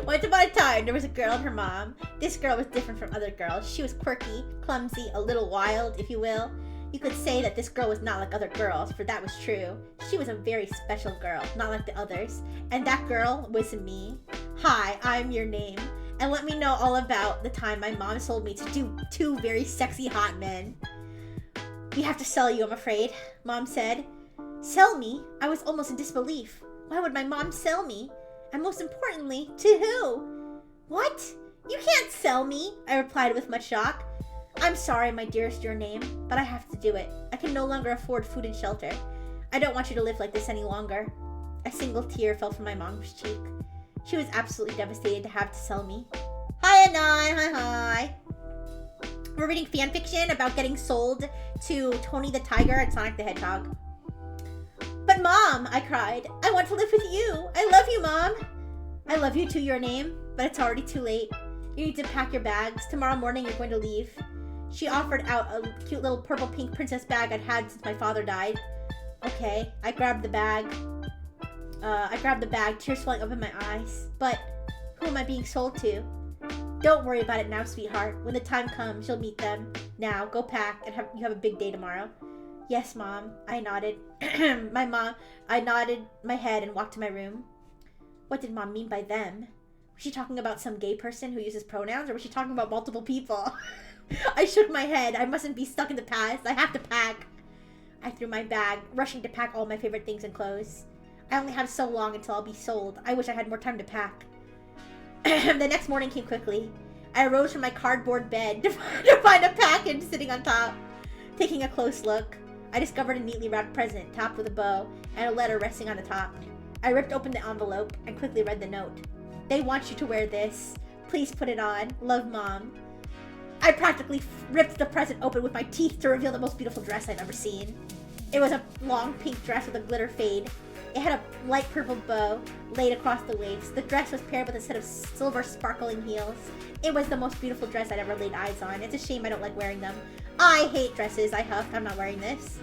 Once upon a time, there was a girl and her mom. This girl was different from other girls. She was quirky, clumsy, a little wild, if you will. You could say that this girl was not like other girls, for that was true. She was a very special girl, not like the others. And that girl was me. Hi, I'm your name. And let me know all about the time my mom sold me to two very sexy hot men. We have to sell you, I'm afraid, Mom said. Sell me? I was almost in disbelief. Why would my mom sell me? And most importantly, to who? What? You can't sell me, I replied with much shock. I'm sorry, my dearest, your name, but I have to do it. I can no longer afford food and shelter. I don't want you to live like this any longer. A single tear fell from my mom's cheek. She was absolutely devastated to have to sell me. Hi, Anai. Hi. We're reading fanfiction about getting sold to Tony the Tiger and Sonic the Hedgehog. But Mom, I cried, I want to live with you. I love you, Mom. I love you too, your name, but it's already too late. You need to pack your bags. Tomorrow morning you're going to leave. She offered out a cute little purple pink princess bag I'd had since my father died. Okay, I grabbed the bag. Tears welling up in my eyes. But who am I being sold to? Don't worry about it now, sweetheart. When the time comes, you'll meet them. Now, go pack and you have a big day tomorrow. Yes, Mom. I nodded. I nodded my head and walked to my room. What did Mom mean by them? Was she talking about some gay person who uses pronouns, or was she talking about multiple people? I shook my head. I mustn't be stuck in the past. I have to pack. I threw my bag, rushing to pack all my favorite things and clothes. I only have so long until I'll be sold. I wish I had more time to pack. The next morning came quickly. I arose from my cardboard bed to find a package sitting on top. Taking a close look, I discovered a neatly wrapped present topped with a bow and a letter resting on the top. I ripped open the envelope and quickly read the note. They want you to wear this. Please put it on. Love, Mom. I practically ripped the present open with my teeth to reveal the most beautiful dress I've ever seen. It was a long pink dress with a glitter fade. It had a light purple bow laid across the waist. The dress was paired with a set of silver sparkling heels. It was the most beautiful dress I'd ever laid eyes on. It's a shame I don't like wearing them. I hate dresses, I huffed. I'm not wearing this.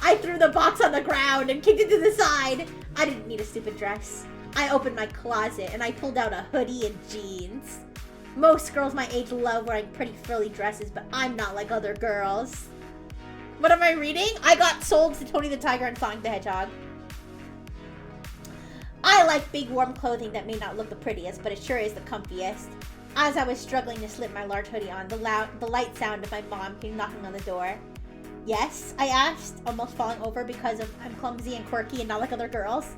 I threw the box on the ground and kicked it to the side. I didn't need a stupid dress. I opened my closet and I pulled out a hoodie and jeans. Most girls my age love wearing pretty frilly dresses, but I'm not like other girls. What am I reading? I got sold to Tony the Tiger and Sonic the Hedgehog. I like big warm clothing that may not look the prettiest, but it sure is the comfiest. As I was struggling to slip my large hoodie on, the light sound of my mom came knocking on the door. Yes? I asked, almost falling over because I'm clumsy and quirky and not like other girls.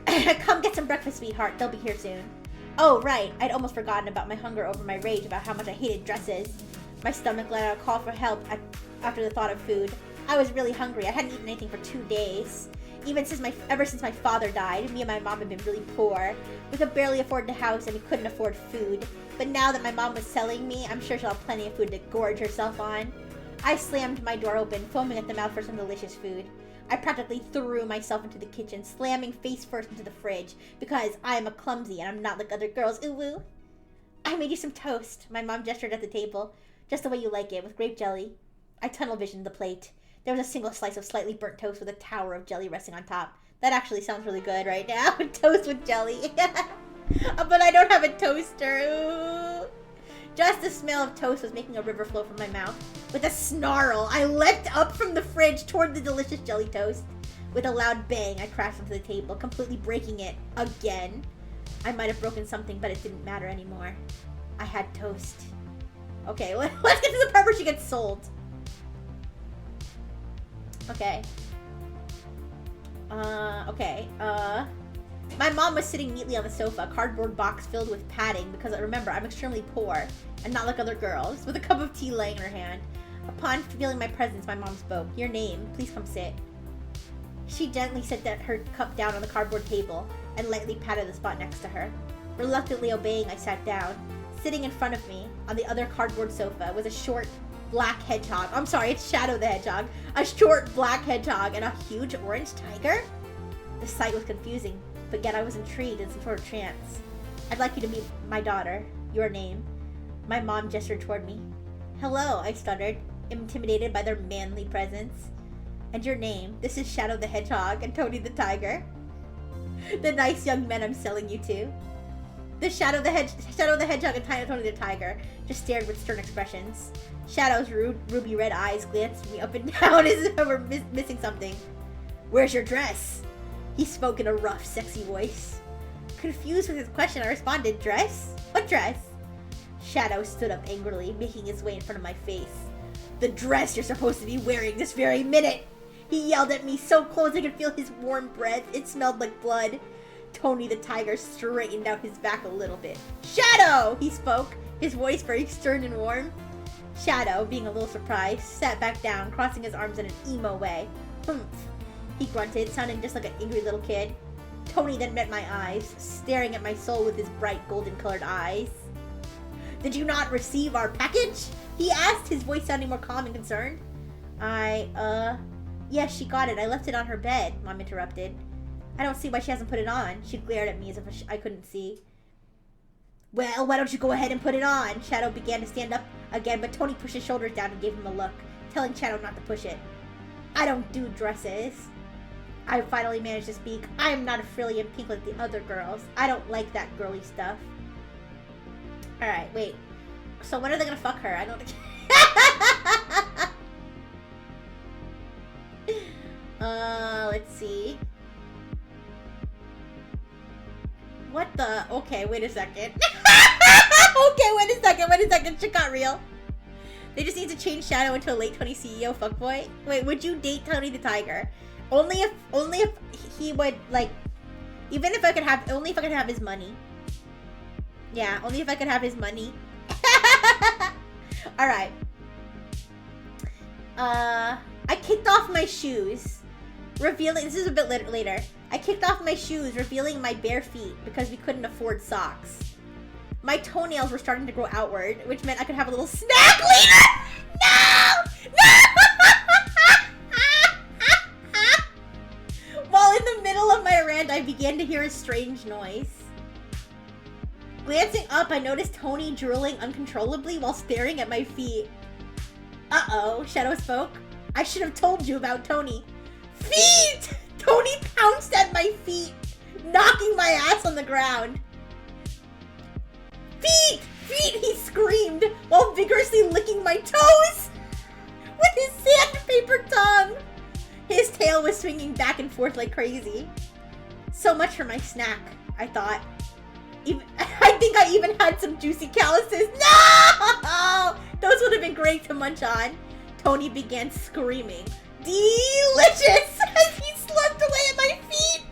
Come get some breakfast, sweetheart. They'll be here soon. Oh, right. I'd almost forgotten about my hunger over my rage about how much I hated dresses. My stomach let out a call for help after the thought of food. I was really hungry. I hadn't eaten anything for 2 days. Ever since my father died, me and my mom had been really poor. We could barely afford the house and we couldn't afford food. But now that my mom was selling me, I'm sure she'll have plenty of food to gorge herself on. I slammed my door open, foaming at the mouth for some delicious food. I practically threw myself into the kitchen, slamming face first into the fridge, because I am a clumsy and I'm not like other girls. Ooh woo. I made you some toast. My mom gestured at the table, just the way you like it, with grape jelly. I tunnel visioned the plate. There was a single slice of slightly burnt toast with a tower of jelly resting on top. That actually sounds really good right now. Toast with jelly. But I don't have a toaster. Ooh. Just the smell of toast was making a river flow from my mouth. With a snarl, I leapt up from the fridge toward the delicious jelly toast. With a loud bang, I crashed onto the table, completely breaking it again. I might have broken something, but it didn't matter anymore. I had toast. Okay, let's get to the part where she gets sold. Okay. My mom was sitting neatly on the sofa, a cardboard box filled with padding, because remember, I'm extremely poor, and not like other girls, with a cup of tea laying in her hand. Upon feeling my presence, my mom spoke. Your name. Please come sit. She gently set her cup down on the cardboard table and lightly patted the spot next to her. Reluctantly obeying, I sat down. Sitting in front of me, on the other cardboard sofa, was a short, black hedgehog. I'm sorry, it's Shadow the Hedgehog. A short, black hedgehog and a huge orange tiger? The sight was confusing, but yet I was intrigued in some sort of trance. I'd like you to meet my daughter. Your name. My mom gestured toward me. Hello, I stuttered, intimidated by their manly presence. And your name. This is Shadow the Hedgehog and Tony the Tiger. The nice young men I'm selling you to. The Shadow the Hedgehog and Tony the Tiger just stared with stern expressions. Shadow's ruby red eyes glanced me up and down as if I were missing something. Where's your dress? He spoke in a rough, sexy voice. Confused with his question, I responded, Dress? What dress? Shadow stood up angrily, making his way in front of my face. The dress you're supposed to be wearing this very minute! He yelled at me so close I could feel his warm breath. It smelled like blood. Tony the Tiger straightened out his back a little bit. Shadow! He spoke, his voice very stern and warm. Shadow, being a little surprised, sat back down, crossing his arms in an emo way. Humph, he grunted, sounding just like an angry little kid. Tony then met my eyes, staring at my soul with his bright golden-colored eyes. Did you not receive our package? He asked, his voice sounding more calm and concerned. Yes, she got it. I left it on her bed, Mom interrupted. I don't see why she hasn't put it on. She glared at me as if I couldn't see. Well, why don't you go ahead and put it on? Shadow began to stand up again, but Tony pushed his shoulders down and gave him a look, telling Shadow not to push it. I don't do dresses. I finally managed to speak. I am not a frilly and pink like the other girls. I don't like that girly stuff. Alright, wait. So when are they gonna fuck her? I don't... let's see. What the? Okay, wait a second. Okay, wait a second. Shit got real. They just need to change Shadow into a late 20 CEO fuckboy. Wait, would you date Tony the Tiger? Only if he would, like, only if I could have his money. Yeah, only if I could have his money. Alright. I kicked off my shoes. This is a bit later. I kicked off my shoes, revealing my bare feet because we couldn't afford socks. My toenails were starting to grow outward, which meant I could have a little snack later! No! While in the middle of my rant, I began to hear a strange noise. Glancing up, I noticed Tony drooling uncontrollably while staring at my feet. Uh-oh, Shadow spoke. I should have told you about Tony. Feet! Tony pounced at my feet, knocking my ass on the ground. Feet! Feet! He screamed while vigorously licking my toes with his sandpaper tongue. His tail was swinging back and forth like crazy. So much for my snack, I thought. I think I even had some juicy calluses. No! Those would have been great to munch on. Tony began screaming. Delicious! As he slumped away at my feet.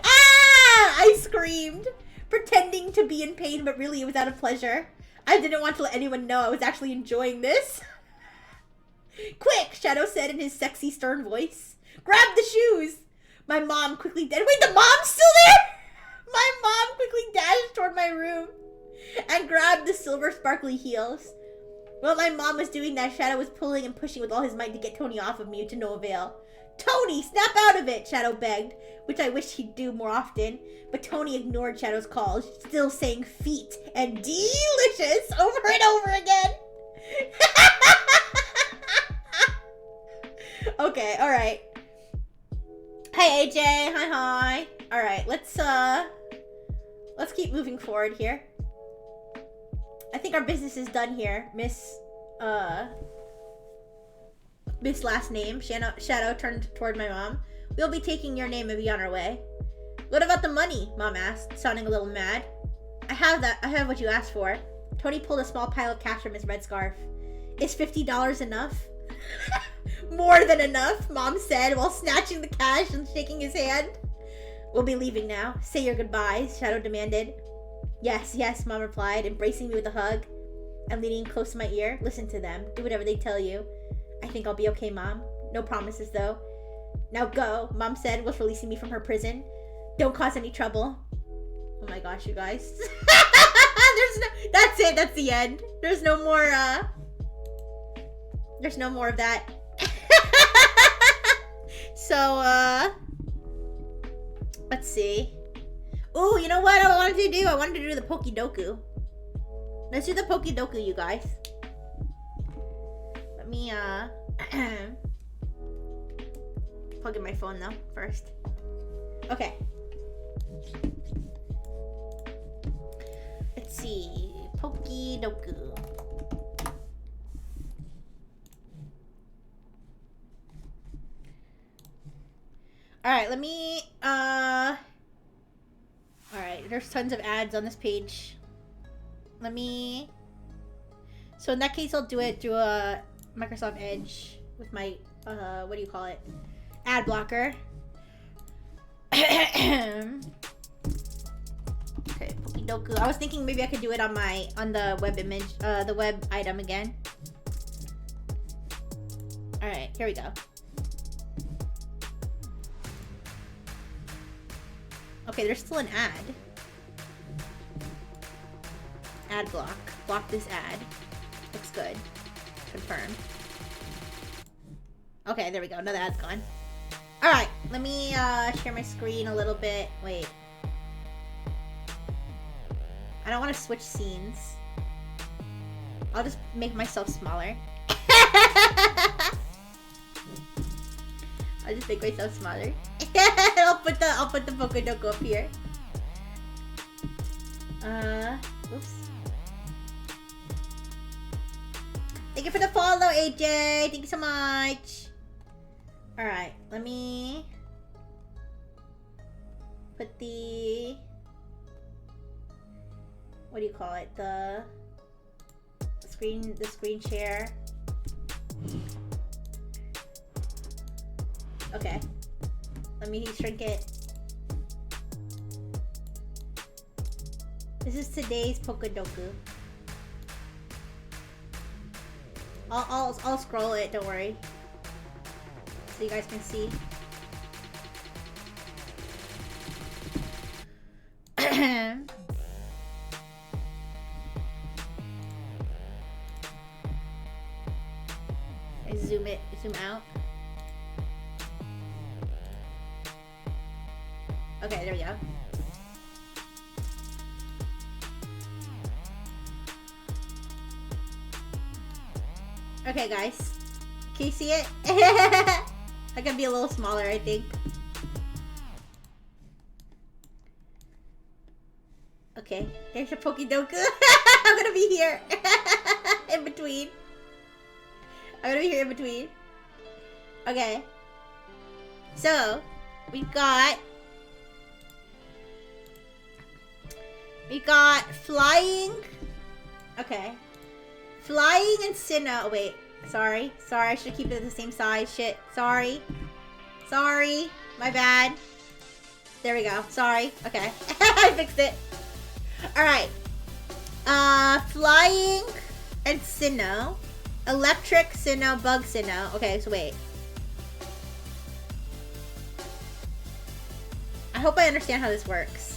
Ah! I screamed, pretending to be in pain, but really it was out of pleasure. I didn't want to let anyone know I was actually enjoying this. Quick, Shadow said in his sexy, stern voice. Grab the shoes. My mom quickly did. Wait, the mom's still there? My mom quickly dashed toward my room and grabbed the silver sparkly heels. While my mom was doing that, Shadow was pulling and pushing with all his might to get Tony off of me to no avail. Tony, snap out of it, Shadow begged, which I wished he'd do more often. But Tony ignored Shadow's calls, still saying feet and delicious over and over again. Okay, alright. Hey AJ, hi. Alright, let's keep moving forward here. I think our business is done here, Miss last name. Shadow turned toward my mom. We'll be taking your name and be on our way. What about the money? Mom asked, sounding a little mad. I have what you asked for. Tony pulled a small pile of cash from his red scarf. Is $50 enough? More than enough, Mom said while snatching the cash and shaking his hand. We'll be leaving now. Say your goodbyes, Shadow demanded. Yes, Mom replied, embracing me with a hug. and leaning close to my ear. Listen to them. Do whatever they tell you. I think I'll be okay, Mom. No promises, though. Now go, Mom said, was releasing me from her prison. Don't cause any trouble. Oh my gosh, you guys. That's it. That's the end. There's no more of that. So, let's see. Ooh, you know what I wanted to do? I wanted to do the Pokidoku. Let's do the Pokidoku, you guys. Let me, plug in my phone, though, first. Okay. Let's see. Pokidoku. Alright, let me, alright, there's tons of ads on this page. So in that case, I'll do it through a Microsoft Edge with my, what do you call it? Ad blocker. Okay, Pokidoku. I was thinking maybe I could do it on the web image, the web item again. Alright, here we go. Okay, there's still an ad. Ad block. Block this ad. Looks good. Confirm. Okay, there we go. Another ad's gone. Alright, let me share my screen a little bit. Wait. I don't want to switch scenes. I'll just make myself smaller. I'll just make myself smaller. I'll put the Pokidoku up here. Oops. Thank you for the follow, AJ. Thank you so much. Alright, let me put the, what do you call it? The screen share. Okay. Let me shrink it. This is today's Pokidoku. I'll scroll it, don't worry. So you guys can see. I zoom out. Okay, there we go. Okay, guys. Can you see it? I can be a little smaller, I think. Okay, there's a Pokidoku. I'm gonna be here. In between. I'm gonna be here in between. Okay. So, we've got flying. Okay. Flying and Sinnoh. Oh, wait. Sorry, I should keep it the same size. Shit. Sorry. My bad. There we go. Sorry. Okay. I fixed it. Alright. Flying and Sinnoh. Electric Sinnoh, Bug Sinnoh. Okay, so wait. I hope I understand how this works.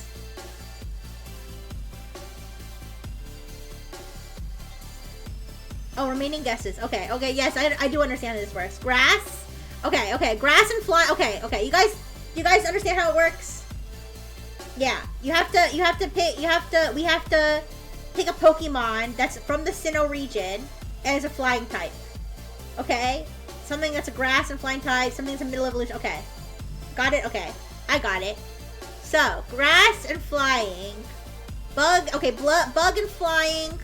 Oh, remaining guesses. Okay, yes, I do understand how this works. Grass. Okay, grass and fly. Okay, you guys understand how it works? Yeah, we have to pick a Pokemon that's from the Sinnoh region and is a flying type. Okay? Something that's a grass and flying type, something that's a middle evolution. Okay. Got it? Okay. I got it. So, grass and flying. Bug, okay, bug and flying.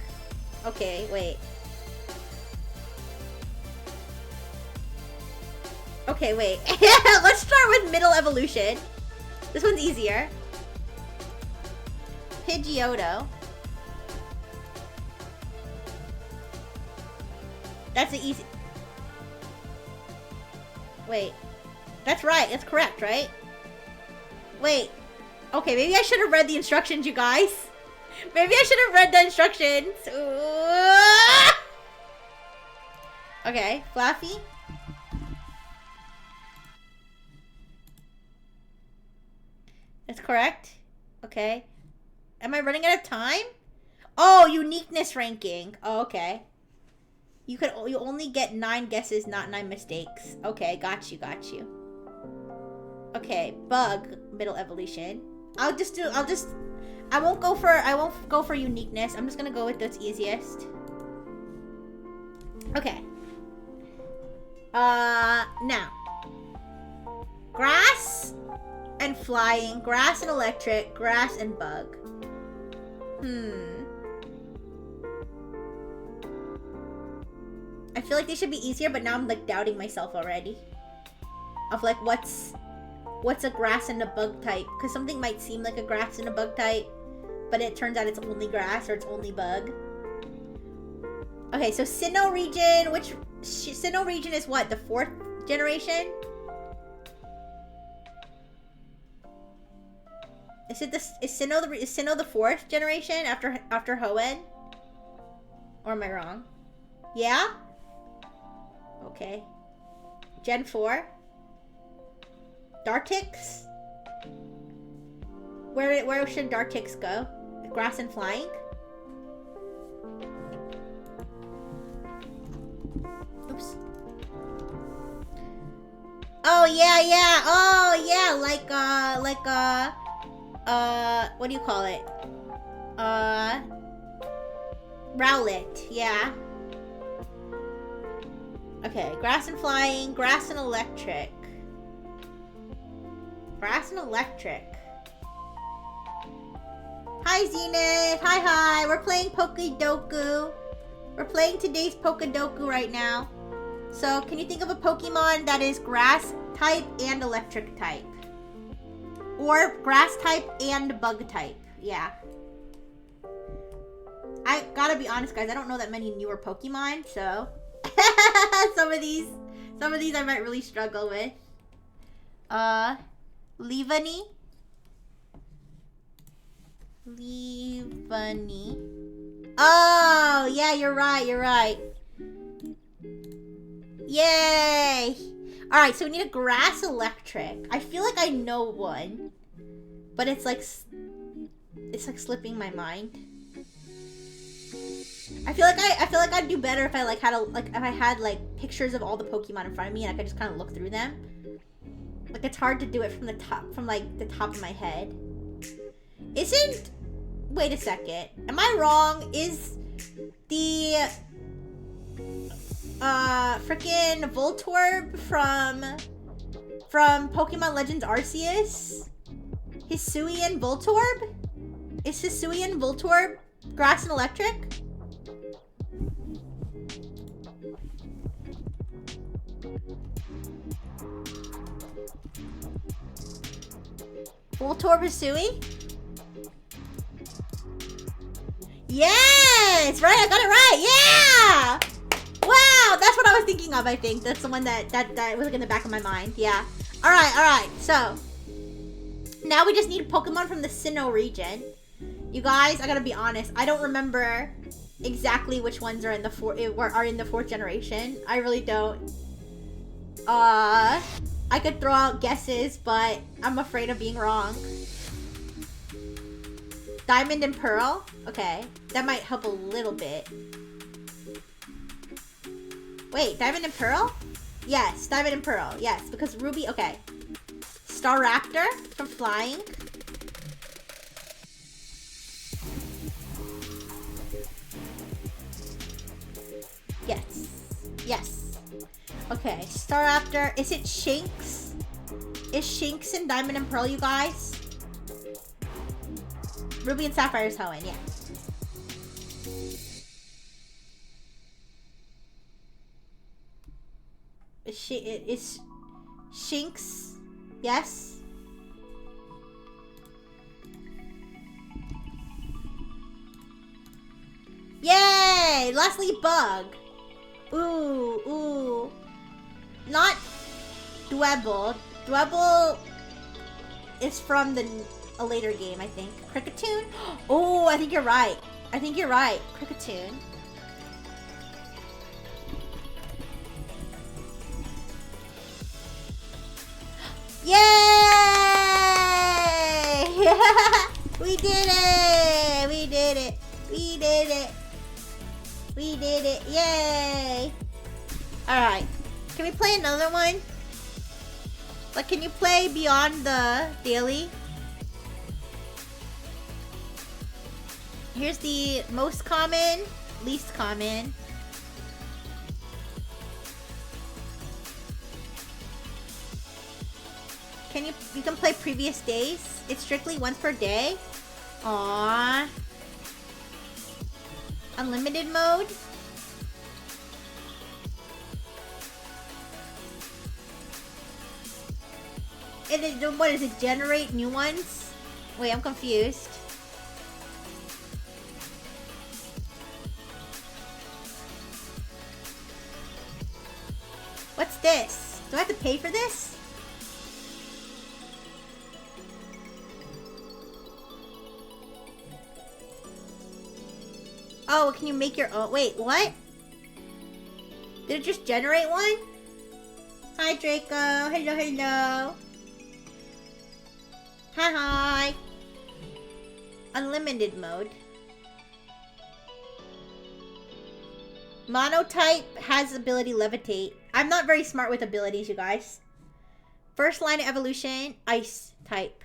Okay, wait. Okay, wait. Let's start with middle evolution. This one's easier. Pidgeotto. That's the easy... Wait. That's right. That's correct, right? Wait. Okay, maybe I should have read the instructions, you guys. Maybe I should have read the instructions. Ooh. Okay, Fluffy. That's correct. Okay. Am I running out of time? Oh, uniqueness ranking. Oh, okay. You only get 9 guesses, not 9 mistakes. Okay, got you. Okay, bug middle evolution. I won't go for uniqueness. I'm just gonna go with that's easiest. Okay. Now. Grass and flying, grass and electric, grass and bug. I feel like they should be easier, but now I'm like doubting myself already. Of like what's a grass and a bug type? Because something might seem like a grass and a bug type, but it turns out it's only grass or it's only bug. Okay, so Sinnoh region, Sinnoh region is what? The 4th generation? Is Sinnoh the 4th generation after Hoenn? Or am I wrong? Yeah? Okay. Gen 4. Dartix? Where should Dartix go? Grass and flying? Oops. Oh yeah. Oh yeah, what do you call it? Rowlet, yeah. Okay, grass and flying, grass and electric. Grass and electric. Hi Zenith, hi. We're playing Pokedoku. We're playing today's Pokedoku right now. So, can you think of a Pokemon that is grass type and electric type? Or grass type and bug type. Yeah. I gotta be honest, guys. I don't know that many newer Pokemon, so some of these I might really struggle with. Leavanny. Oh, yeah, you're right. Yay! Alright, so we need a grass electric. I feel like I know one, but it's like slipping my mind. I feel like I'd do better if I had pictures of all the Pokemon in front of me and I could just kind of look through them. Like, it's hard to do it from the top of my head. Wait a second. Am I wrong? Is the freaking Voltorb from Pokemon Legends Arceus Hisuian Voltorb? Is Hisuian Voltorb grass and electric? Voltorb Hisui? Yes! Right, I got it right! Yeah! Wow, that's what I was thinking of, I think. That's the one that was like in the back of my mind. Yeah. Alright. So, now we just need Pokemon from the Sinnoh region. You guys, I gotta be honest. I don't remember exactly which ones are in the 4th generation. I really don't. I could throw out guesses, but I'm afraid of being wrong. Diamond and Pearl? Okay. That might help a little bit. Wait, Diamond and Pearl? Yes, Diamond and Pearl. Yes, because Ruby... Okay. Staraptor from Flying. Yes. Okay, Staraptor. Is it Shinx? Is Shinx in Diamond and Pearl, you guys? Ruby and Sapphire's Hoenn, yeah. Is Shinx? Yes? Yay! Lastly, Bug. Ooh. Not Dwebble. Dwebble is from a later game, I think. Kricketune? Oh, I think you're right. Kricketune. We did it! We did it! We did it! We did it! Yay! Alright. Can we play another one? Like, can you play beyond the daily? Here's the most common, least common. You can play previous days. It's strictly once per day. Aww. Unlimited mode. What is it? Generate new ones? Wait, I'm confused. What's this? Do I have to pay for this? Oh, can you make your own? Wait, what? Did it just generate one? Hi, Draco. Hello, hello. Hi. Unlimited mode. Monotype has ability levitate. I'm not very smart with abilities, you guys. First line of evolution, ice type.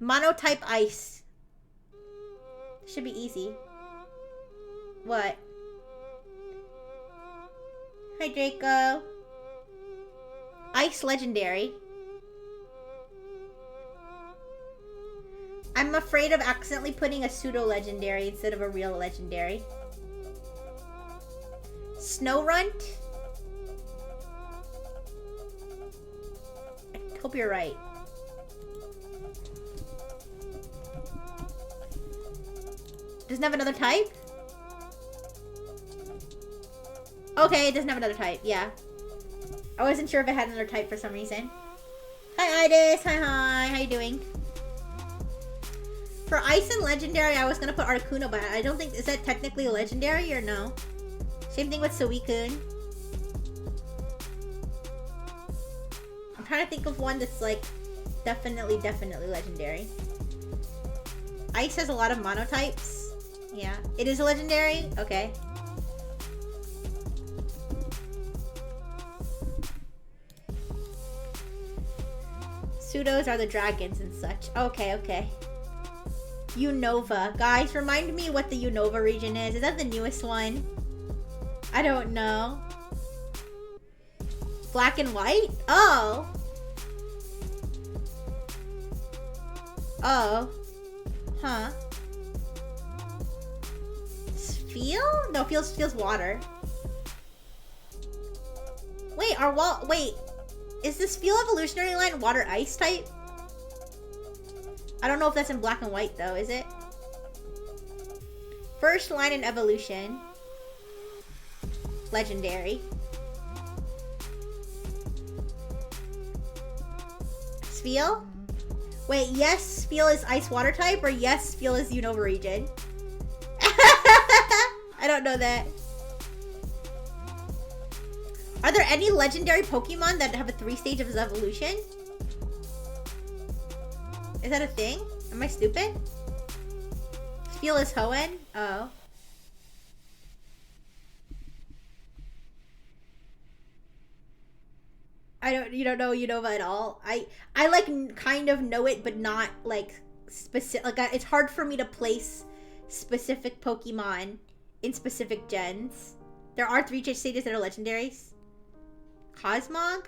Monotype ice. Should be easy. What? Hi, Draco. Ice legendary. I'm afraid of accidentally putting a pseudo legendary instead of a real legendary. Snow runt. I hope you're right. Doesn't have another type? Okay, it doesn't have another type, yeah. I wasn't sure if it had another type for some reason. Hi, Idis. Hi. How you doing? For Ice and Legendary, I was gonna put Articuno, but I don't think... Is that technically a Legendary or no? Same thing with Suicune. I'm trying to think of one that's like... Definitely Legendary. Ice has a lot of monotypes. Yeah. It is a Legendary? Okay. Pseudos are the dragons and such. Okay. Unova. Guys, remind me what the Unova region is. Is that the newest one? I don't know. Black and white? Oh. Huh. Feel? No, feels water. Wait, is this Feel evolutionary line water ice type? I don't know if that's in black and white though, is it? First line in evolution. Legendary. Spheal? Wait, yes, Spheal is ice water type, or yes, Spheal is Unova region? I don't know that. Are there any legendary Pokemon that have a 3 stages of evolution? Is that a thing? Am I stupid? Spheal is Hoenn? Oh. You don't know Unova at all? I like kind of know it, but not like specific. Like it's hard for me to place specific Pokemon in specific gens. There are 3 stages that are legendaries. Cosmog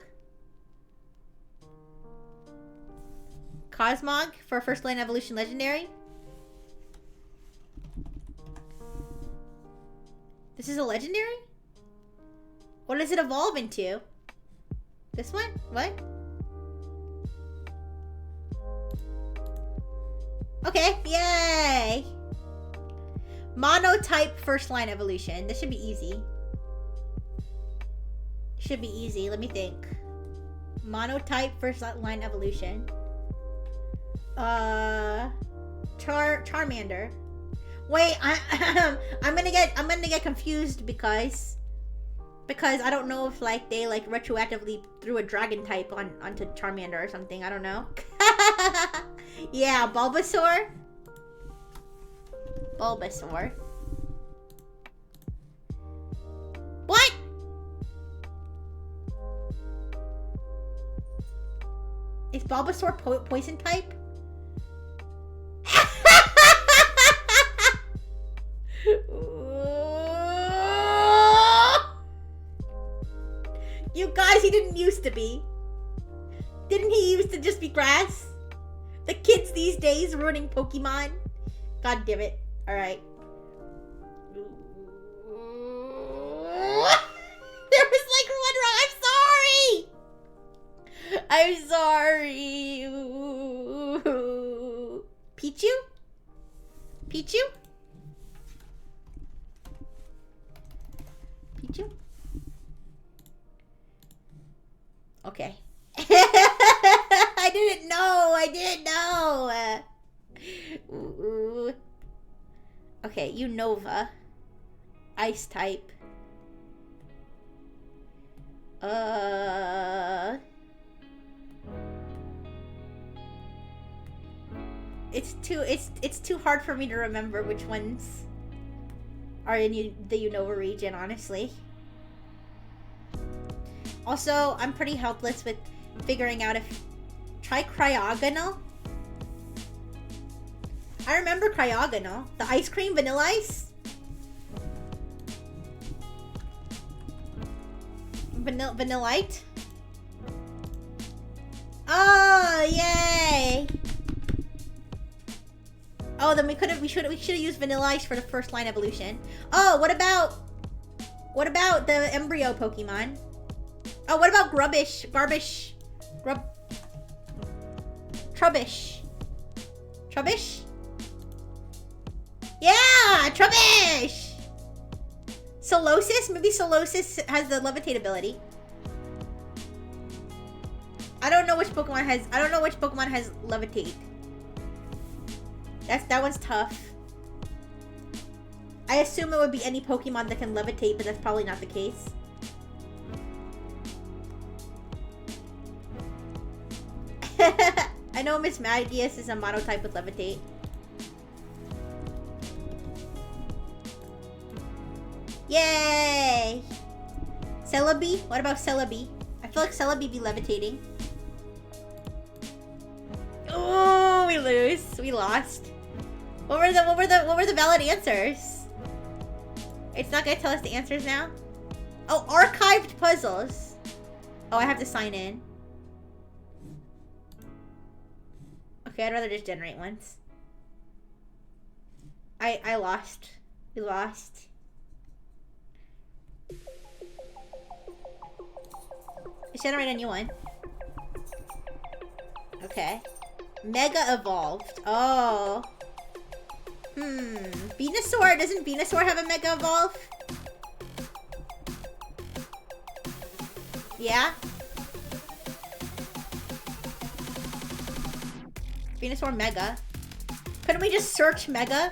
for first line evolution legendary. This is a legendary? What does it evolve into? This one? What? Okay, yay! Monotype first line evolution. This should be easy. Should be easy. Let me think. Monotype first line evolution. Charmander. Wait, I'm gonna get confused because I don't know if like they like retroactively threw a dragon type onto Charmander or something. I don't know. Yeah, Bulbasaur. Bulbasaur. What? Is Bulbasaur poison type? You guys, he didn't used to be. Didn't he used to just be grass? The kids these days ruining Pokemon. God damn it. Alright. There was like one wrong. I'm sorry. Pichu? Pichu? Pichu? Okay. I didn't know. Ooh. Okay, Unova. Ice type. It's too hard for me to remember which ones are in the Unova region, honestly. Also, I'm pretty helpless with figuring out if... Try Cryogonal? I remember Cryogonal. The ice cream, Vanilla Ice? Vanillite? Oh, yay! Oh, then we should have used Vanilla Ice for the first line evolution. Oh, what about the embryo Pokemon? Oh, what about Trubbish? Trubbish? Yeah, Trubbish! Solosis? Maybe Solosis has the levitate ability. I don't know which Pokemon has levitate. That one's tough. I assume it would be any Pokemon that can levitate, but that's probably not the case. I know Miss Magius is a monotype with levitate. Yay! Celebi? What about Celebi? I feel like Celebi be levitating. Oh, we lose. We lost. What were the valid answers? It's not gonna tell us the answers now? Oh, archived puzzles. Oh, I have to sign in. Okay, I'd rather just generate ones. I lost. We lost. Let's generate a new one. Okay. Mega evolved. Oh. Venusaur. Doesn't Venusaur have a Mega Evolve? Yeah? Venusaur Mega. Couldn't we just search Mega?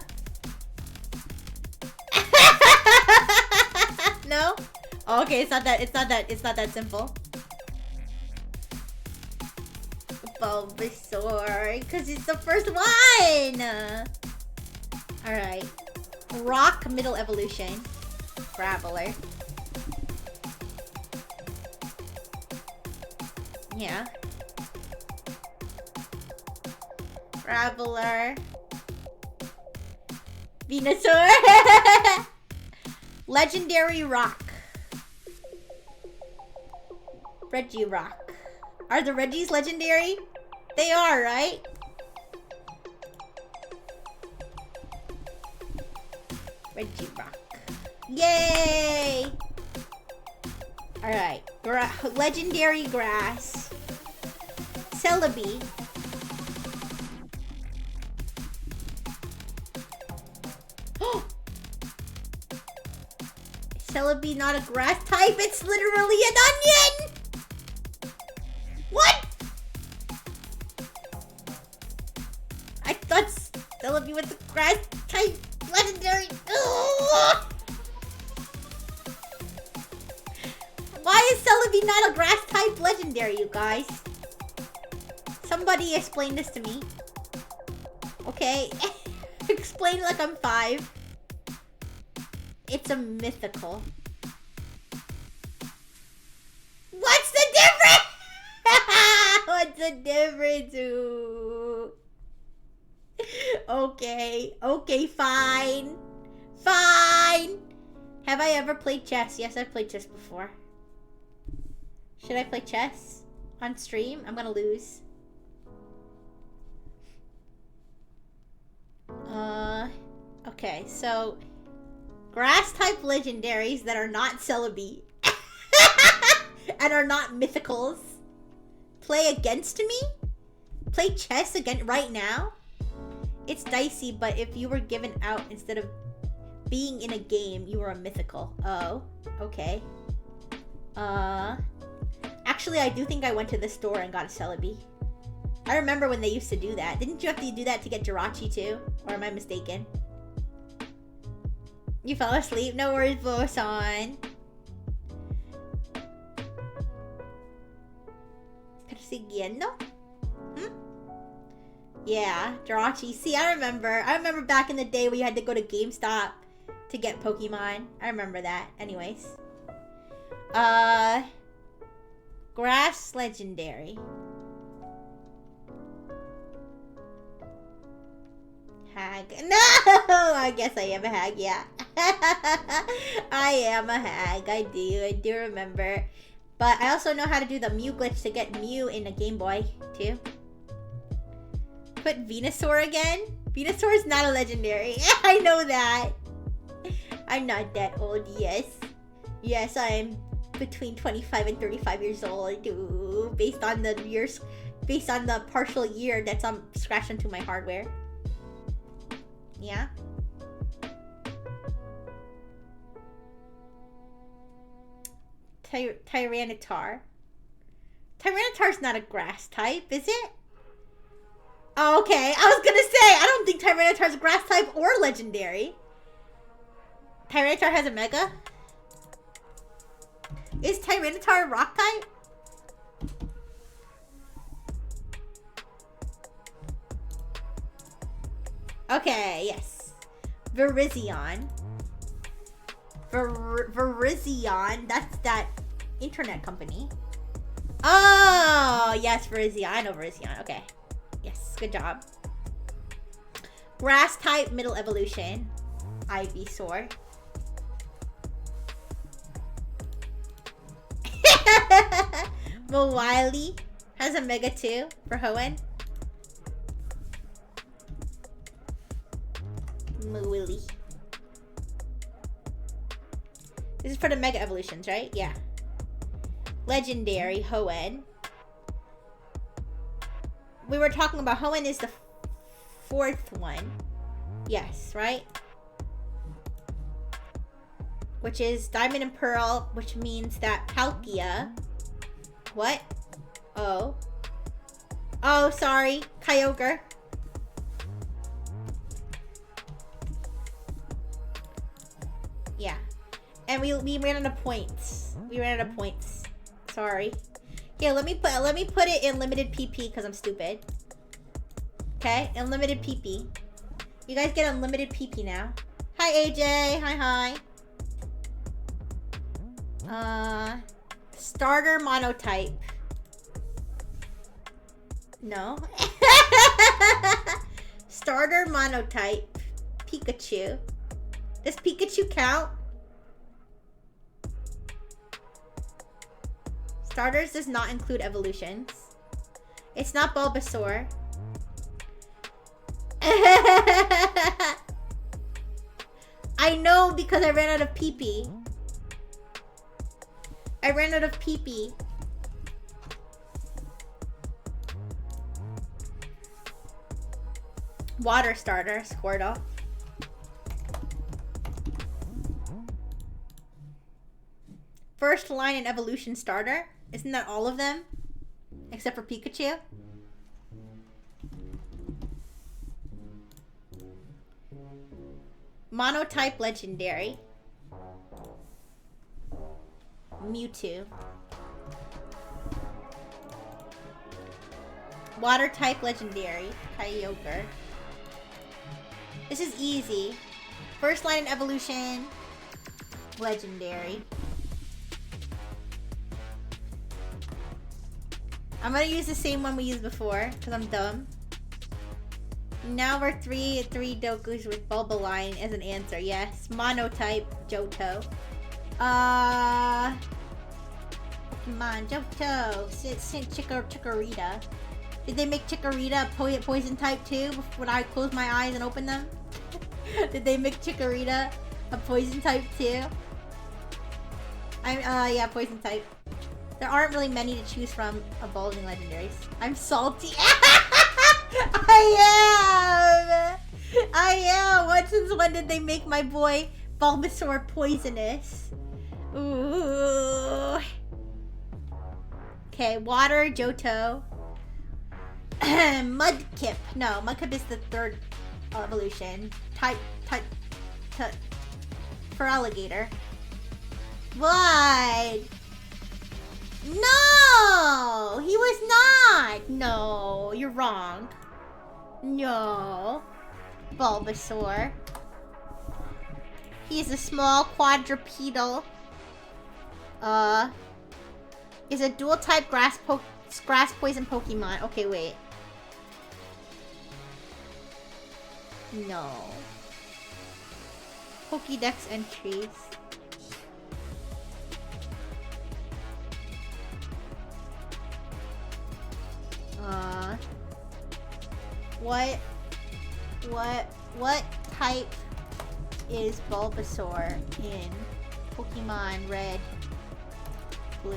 No? Oh, okay, it's not that simple. Bulbasaur, because it's the first one! Alright. Rock middle evolution. Graveler. Yeah. Graveler. Venusaur! Legendary Rock. Regirock. Are the Regis legendary? They are, right? Regirock. Yay! Alright. Legendary Grass. Celebi. Celebi not a grass type? It's literally an onion! What? I thought Celebi was the grass type legendary. Ugh. Why is Celebi not a grass type legendary, you guys? Somebody explain this to me. Okay. Explain like I'm 5. It's a mythical. What's the difference? What's the difference? Ooh. Okay. Okay, fine. Fine. Have I ever played chess? Yes, I've played chess before. Should I play chess on stream? I'm gonna lose. Okay, so grass type legendaries that are not Celebi and are not mythicals play against me? Play chess again right now? It's dicey, but if you were given out instead of being in a game, you were a mythical. Oh, okay. Actually, I do think I went to the store and got a Celebi. I remember when they used to do that. Didn't you have to do that to get Jirachi too? Or am I mistaken? You fell asleep? No worries, Bosan. Persiguiendo? Yeah, Jirachi. See, I remember. I remember back in the day when you had to go to GameStop to get Pokemon. I remember that. Anyways. Grass Legendary. Hag. No! I guess I am a hag, yeah. I am a hag. I do remember. But I also know how to do the Mew glitch to get Mew in a Game Boy, too. Put Venusaur again? Venusaur is not a legendary. I know that. I'm not that old, yes. Yes, I'm between 25 and 35 years old, too. Based on the years, based on the partial year that's scratched into my hardware. Yeah. Tyranitar. Tyranitar's not a grass type, is it? Oh, okay. I was gonna say, I don't think Tyranitar's a grass type or legendary. Tyranitar has a mega? Is Tyranitar a rock type? Okay, yes. Virizion. Virizion. That's that internet company. Oh, yes, Virizion. I know Virizion. Okay. Yes, good job. Grass type, middle evolution. Ivysaur. Mawile has a mega too for Hoenn. Mawile. This is for the mega evolutions, right? Yeah. Legendary Hoenn. We were talking about Hoenn is the 4th one. Yes, right? Which is Diamond and Pearl, which means that Palkia. What? Oh. Oh, sorry. Kyogre. Yeah. And we ran out of points. We ran out of points. Sorry. Yeah, let me put it in limited PP because I'm stupid. Okay, unlimited PP. You guys get unlimited PP now. Hi AJ. Hi. Starter monotype. No. Starter monotype. Pikachu. Does Pikachu count? Starters does not include evolutions. It's not Bulbasaur. I know because I ran out of PP. I ran out of PP. Water starter, Squirtle. First line and evolution starter. Isn't that all of them? Except for Pikachu? Monotype legendary. Mewtwo. Water type legendary. Kyogre. This is easy. First line in evolution. Legendary. I'm gonna use the same one we used before, because I'm dumb. Now we're three Dokus with Bulbaline as an answer. Yes. Monotype Johto. Come on, Johto. Chikorita. Did they make Chikorita poison type too when I close my eyes and open them? Did they make Chikorita a poison type too? Yeah, poison type. There aren't really many to choose from evolving legendaries. I'm salty. I am! Since when did they make my boy Bulbasaur poisonous? Ooh. Okay, water, Johto. Mudkip. No, Mudkip is the third evolution. Type. For alligator. What? No! He was not! No, you're wrong. No. Bulbasaur. He is a small quadrupedal. Is a dual type grass poison Pokemon. Okay, wait. No. Pokédex entries. What type is Bulbasaur in Pokemon Red, Blue?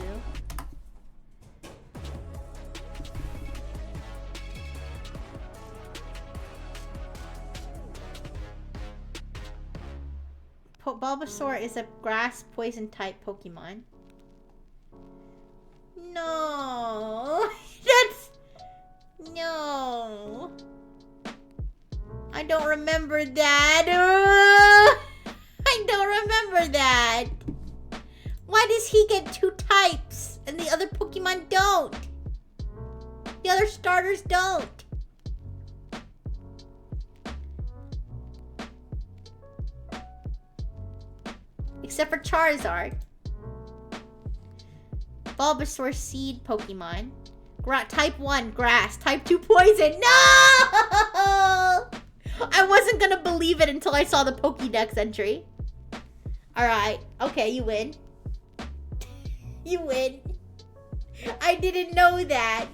Bulbasaur is a grass poison type Pokemon. No. No. I don't remember that. I don't remember that. Why does he get 2 types and the other Pokemon don't? The other starters don't. Except for Charizard. Bulbasaur seed Pokemon. Type 1, grass. Type 2, poison. No! I wasn't gonna believe it until I saw the Pokédex entry. Alright. Okay, you win. You win. I didn't know that.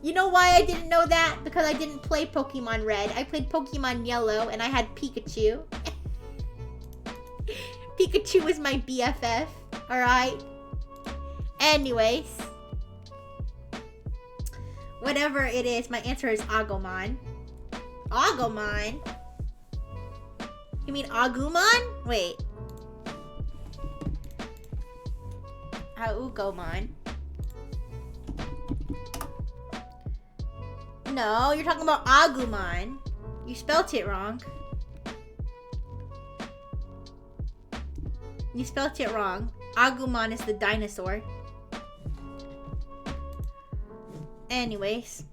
You know why I didn't know that? Because I didn't play Pokemon Red. I played Pokemon Yellow and I had Pikachu. Pikachu was my BFF. Alright? Anyways. Whatever it is, my answer is Agumon. Agumon? You mean Agumon? Wait. Agumon. No, you're talking about Agumon. You spelt it wrong. You spelt it wrong. Agumon is the dinosaur. Anyways.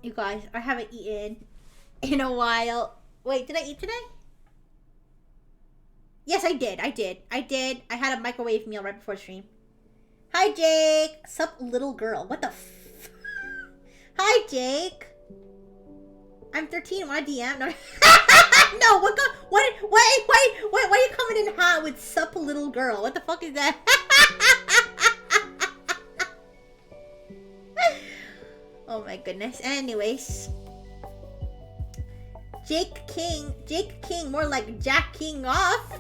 You guys, I haven't eaten in a while. Wait, did I eat today? Yes, I did. I had a microwave meal right before stream. Hi, Jake. Sup, little girl. What the f... Hi, Jake. I'm 13. Want to DM? No. No, what? Wait. Why are you coming in hot with sup, little girl? What the fuck is that? Oh my goodness. Anyways. Jake King, more like Jack King off.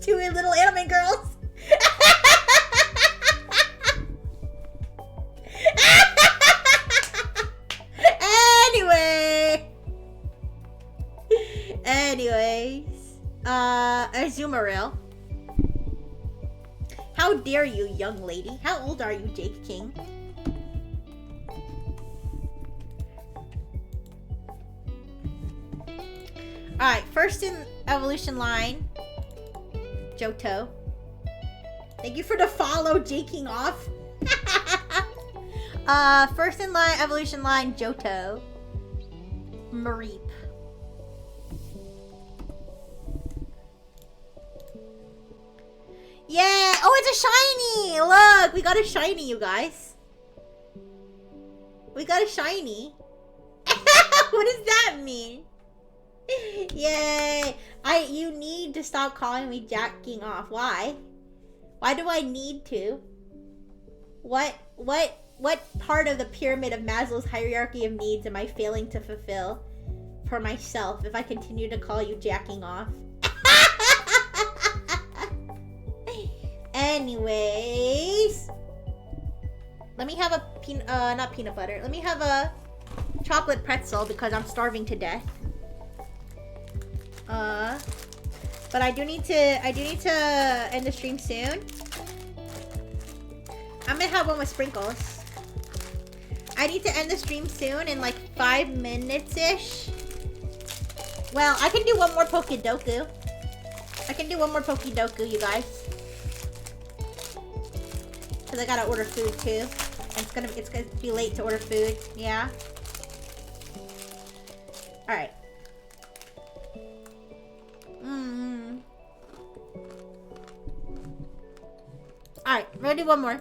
Two little anime girls. Anyways, Azumarill. How dare you, young lady? How old are you, Jake King? Alright, first in evolution line, Johto. Thank you for the follow, Jaking off. First in line, evolution line, Johto. Mareep. Yeah! Oh, it's a shiny! Look! We got a shiny, you guys. We got a shiny. What does that mean? Yay! You need to stop calling me jacking off. Why? Why do I need to? What part of the pyramid of Maslow's hierarchy of needs am I failing to fulfill for myself if I continue to call you jacking off? Anyways, let me have a not peanut butter. Let me have a chocolate pretzel because I'm starving to death. But I do need to end the stream soon. I'm gonna have one with sprinkles. I need to end the stream soon in like 5 minutes-ish. Well, I can do one more Pokedoku. You guys. Cause I gotta order food too. And it's gonna be late to order food. Yeah. Alright. Alright, we're gonna do one more.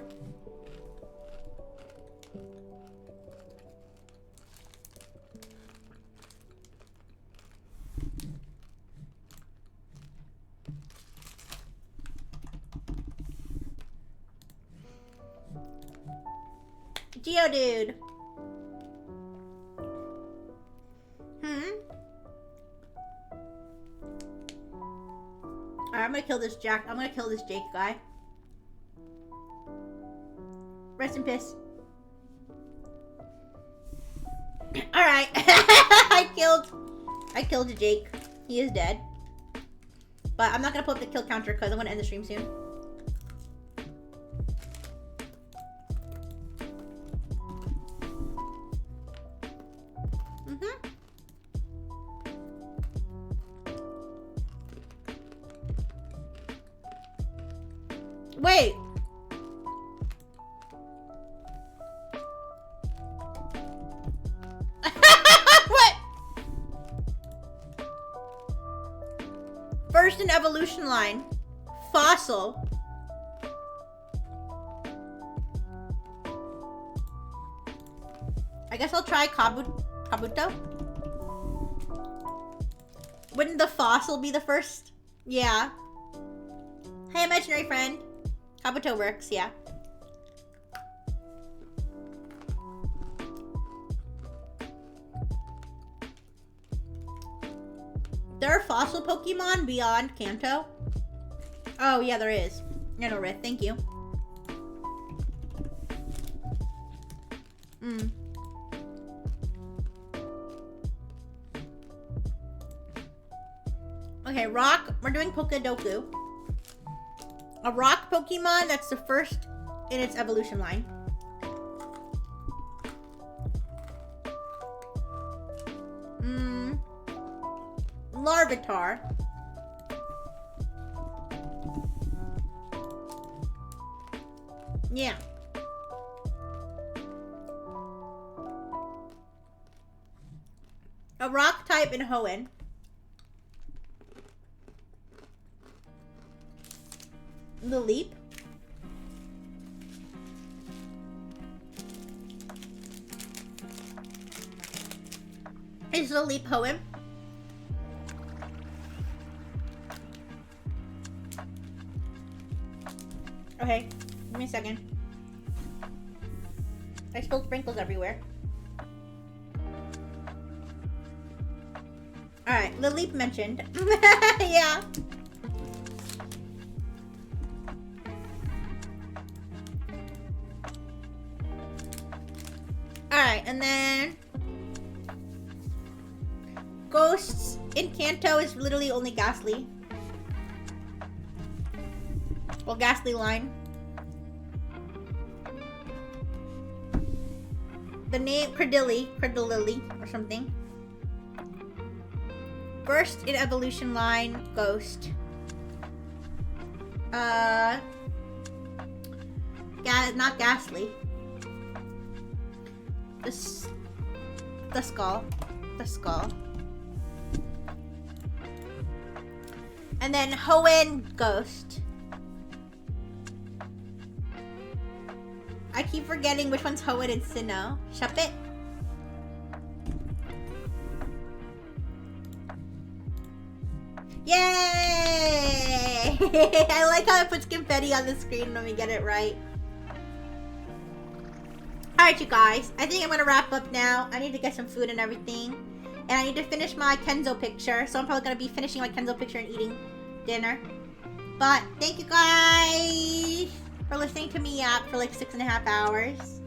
Geodude. Alright, I'm gonna kill this Jake guy. Rest in peace. Alright. I killed Jake. He is dead. But I'm not gonna put up the kill counter because I'm gonna end the stream soon. Wait. What? First in evolution line. Fossil. I guess I'll try Kabuto. Wouldn't the fossil be the first? Yeah. Hey, imaginary friend. Kabuto works, yeah. There are fossil Pokemon beyond Kanto? Oh, yeah, there is. I know, Rith. Thank you. Okay, rock. We're doing Pokedoku. A rock Pokemon that's the first in its evolution line. Larvitar. Yeah. A rock type in Hoenn. The leap. Is the leap Hoenn? Okay, give me a second. I spilled sprinkles everywhere. Alright, the leap mentioned. Yeah. Alright, and then Ghosts in Kanto is literally only Ghastly. Well, Ghastly line. The name Credilly or something. First in evolution line, Ghost. Not Ghastly. The skull. the skull. And then Hoenn Ghost. I keep forgetting which one's Hoenn and Sinnoh. Shuppet. Yay! I like how it puts confetti on the screen when we get it right. Alright, you guys. I think I'm gonna wrap up now. I need to get some food and everything. And I need to finish my Kenzo picture. So I'm probably gonna be finishing my Kenzo picture and eating dinner. But thank you guys for listening to me yap for like 6.5 hours.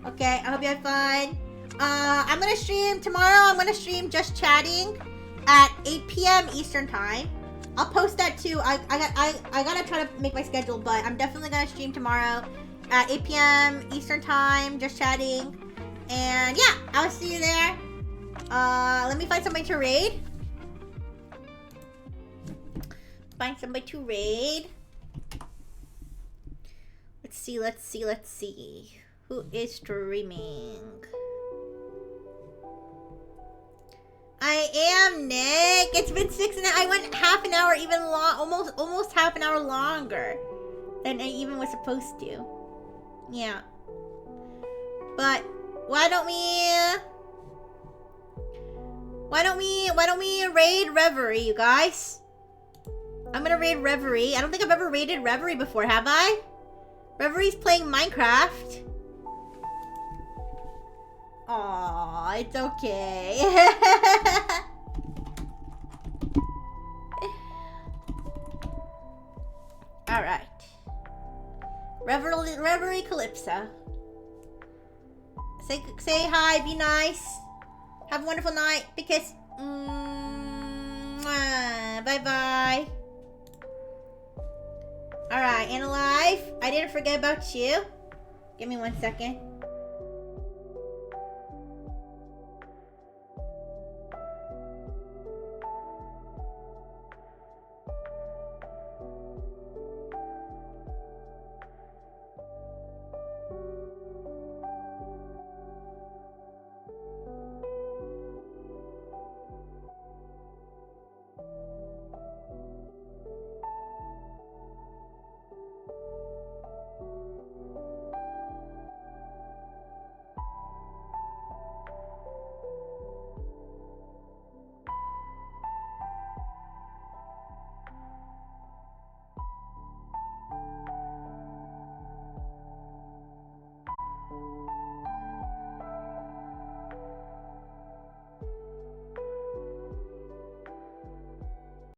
Okay, I hope you had fun. I'm gonna stream tomorrow. I'm gonna stream just chatting at 8 p.m. Eastern time. I'll post that too. I gotta try to make my schedule, but I'm definitely gonna stream tomorrow at 8 p.m. Eastern time, just chatting. And yeah, I'll see you there. Let me find somebody to raid. Find somebody to raid. Let's see. Who is streaming? I am Nick. It's been 6 and I went half an hour even long, almost half an hour longer than I even was supposed to. Yeah. But why don't we raid Reverie, you guys? I'm gonna raid Reverie. I don't think I've ever raided Reverie before, have I? Reverie's playing Minecraft. Aw, it's okay. Alright. Reverie Calypso. Say hi, be nice. Have a wonderful night. Big kiss. Bye-bye. Alright, Analyze. I didn't forget about you. Give me 1 second.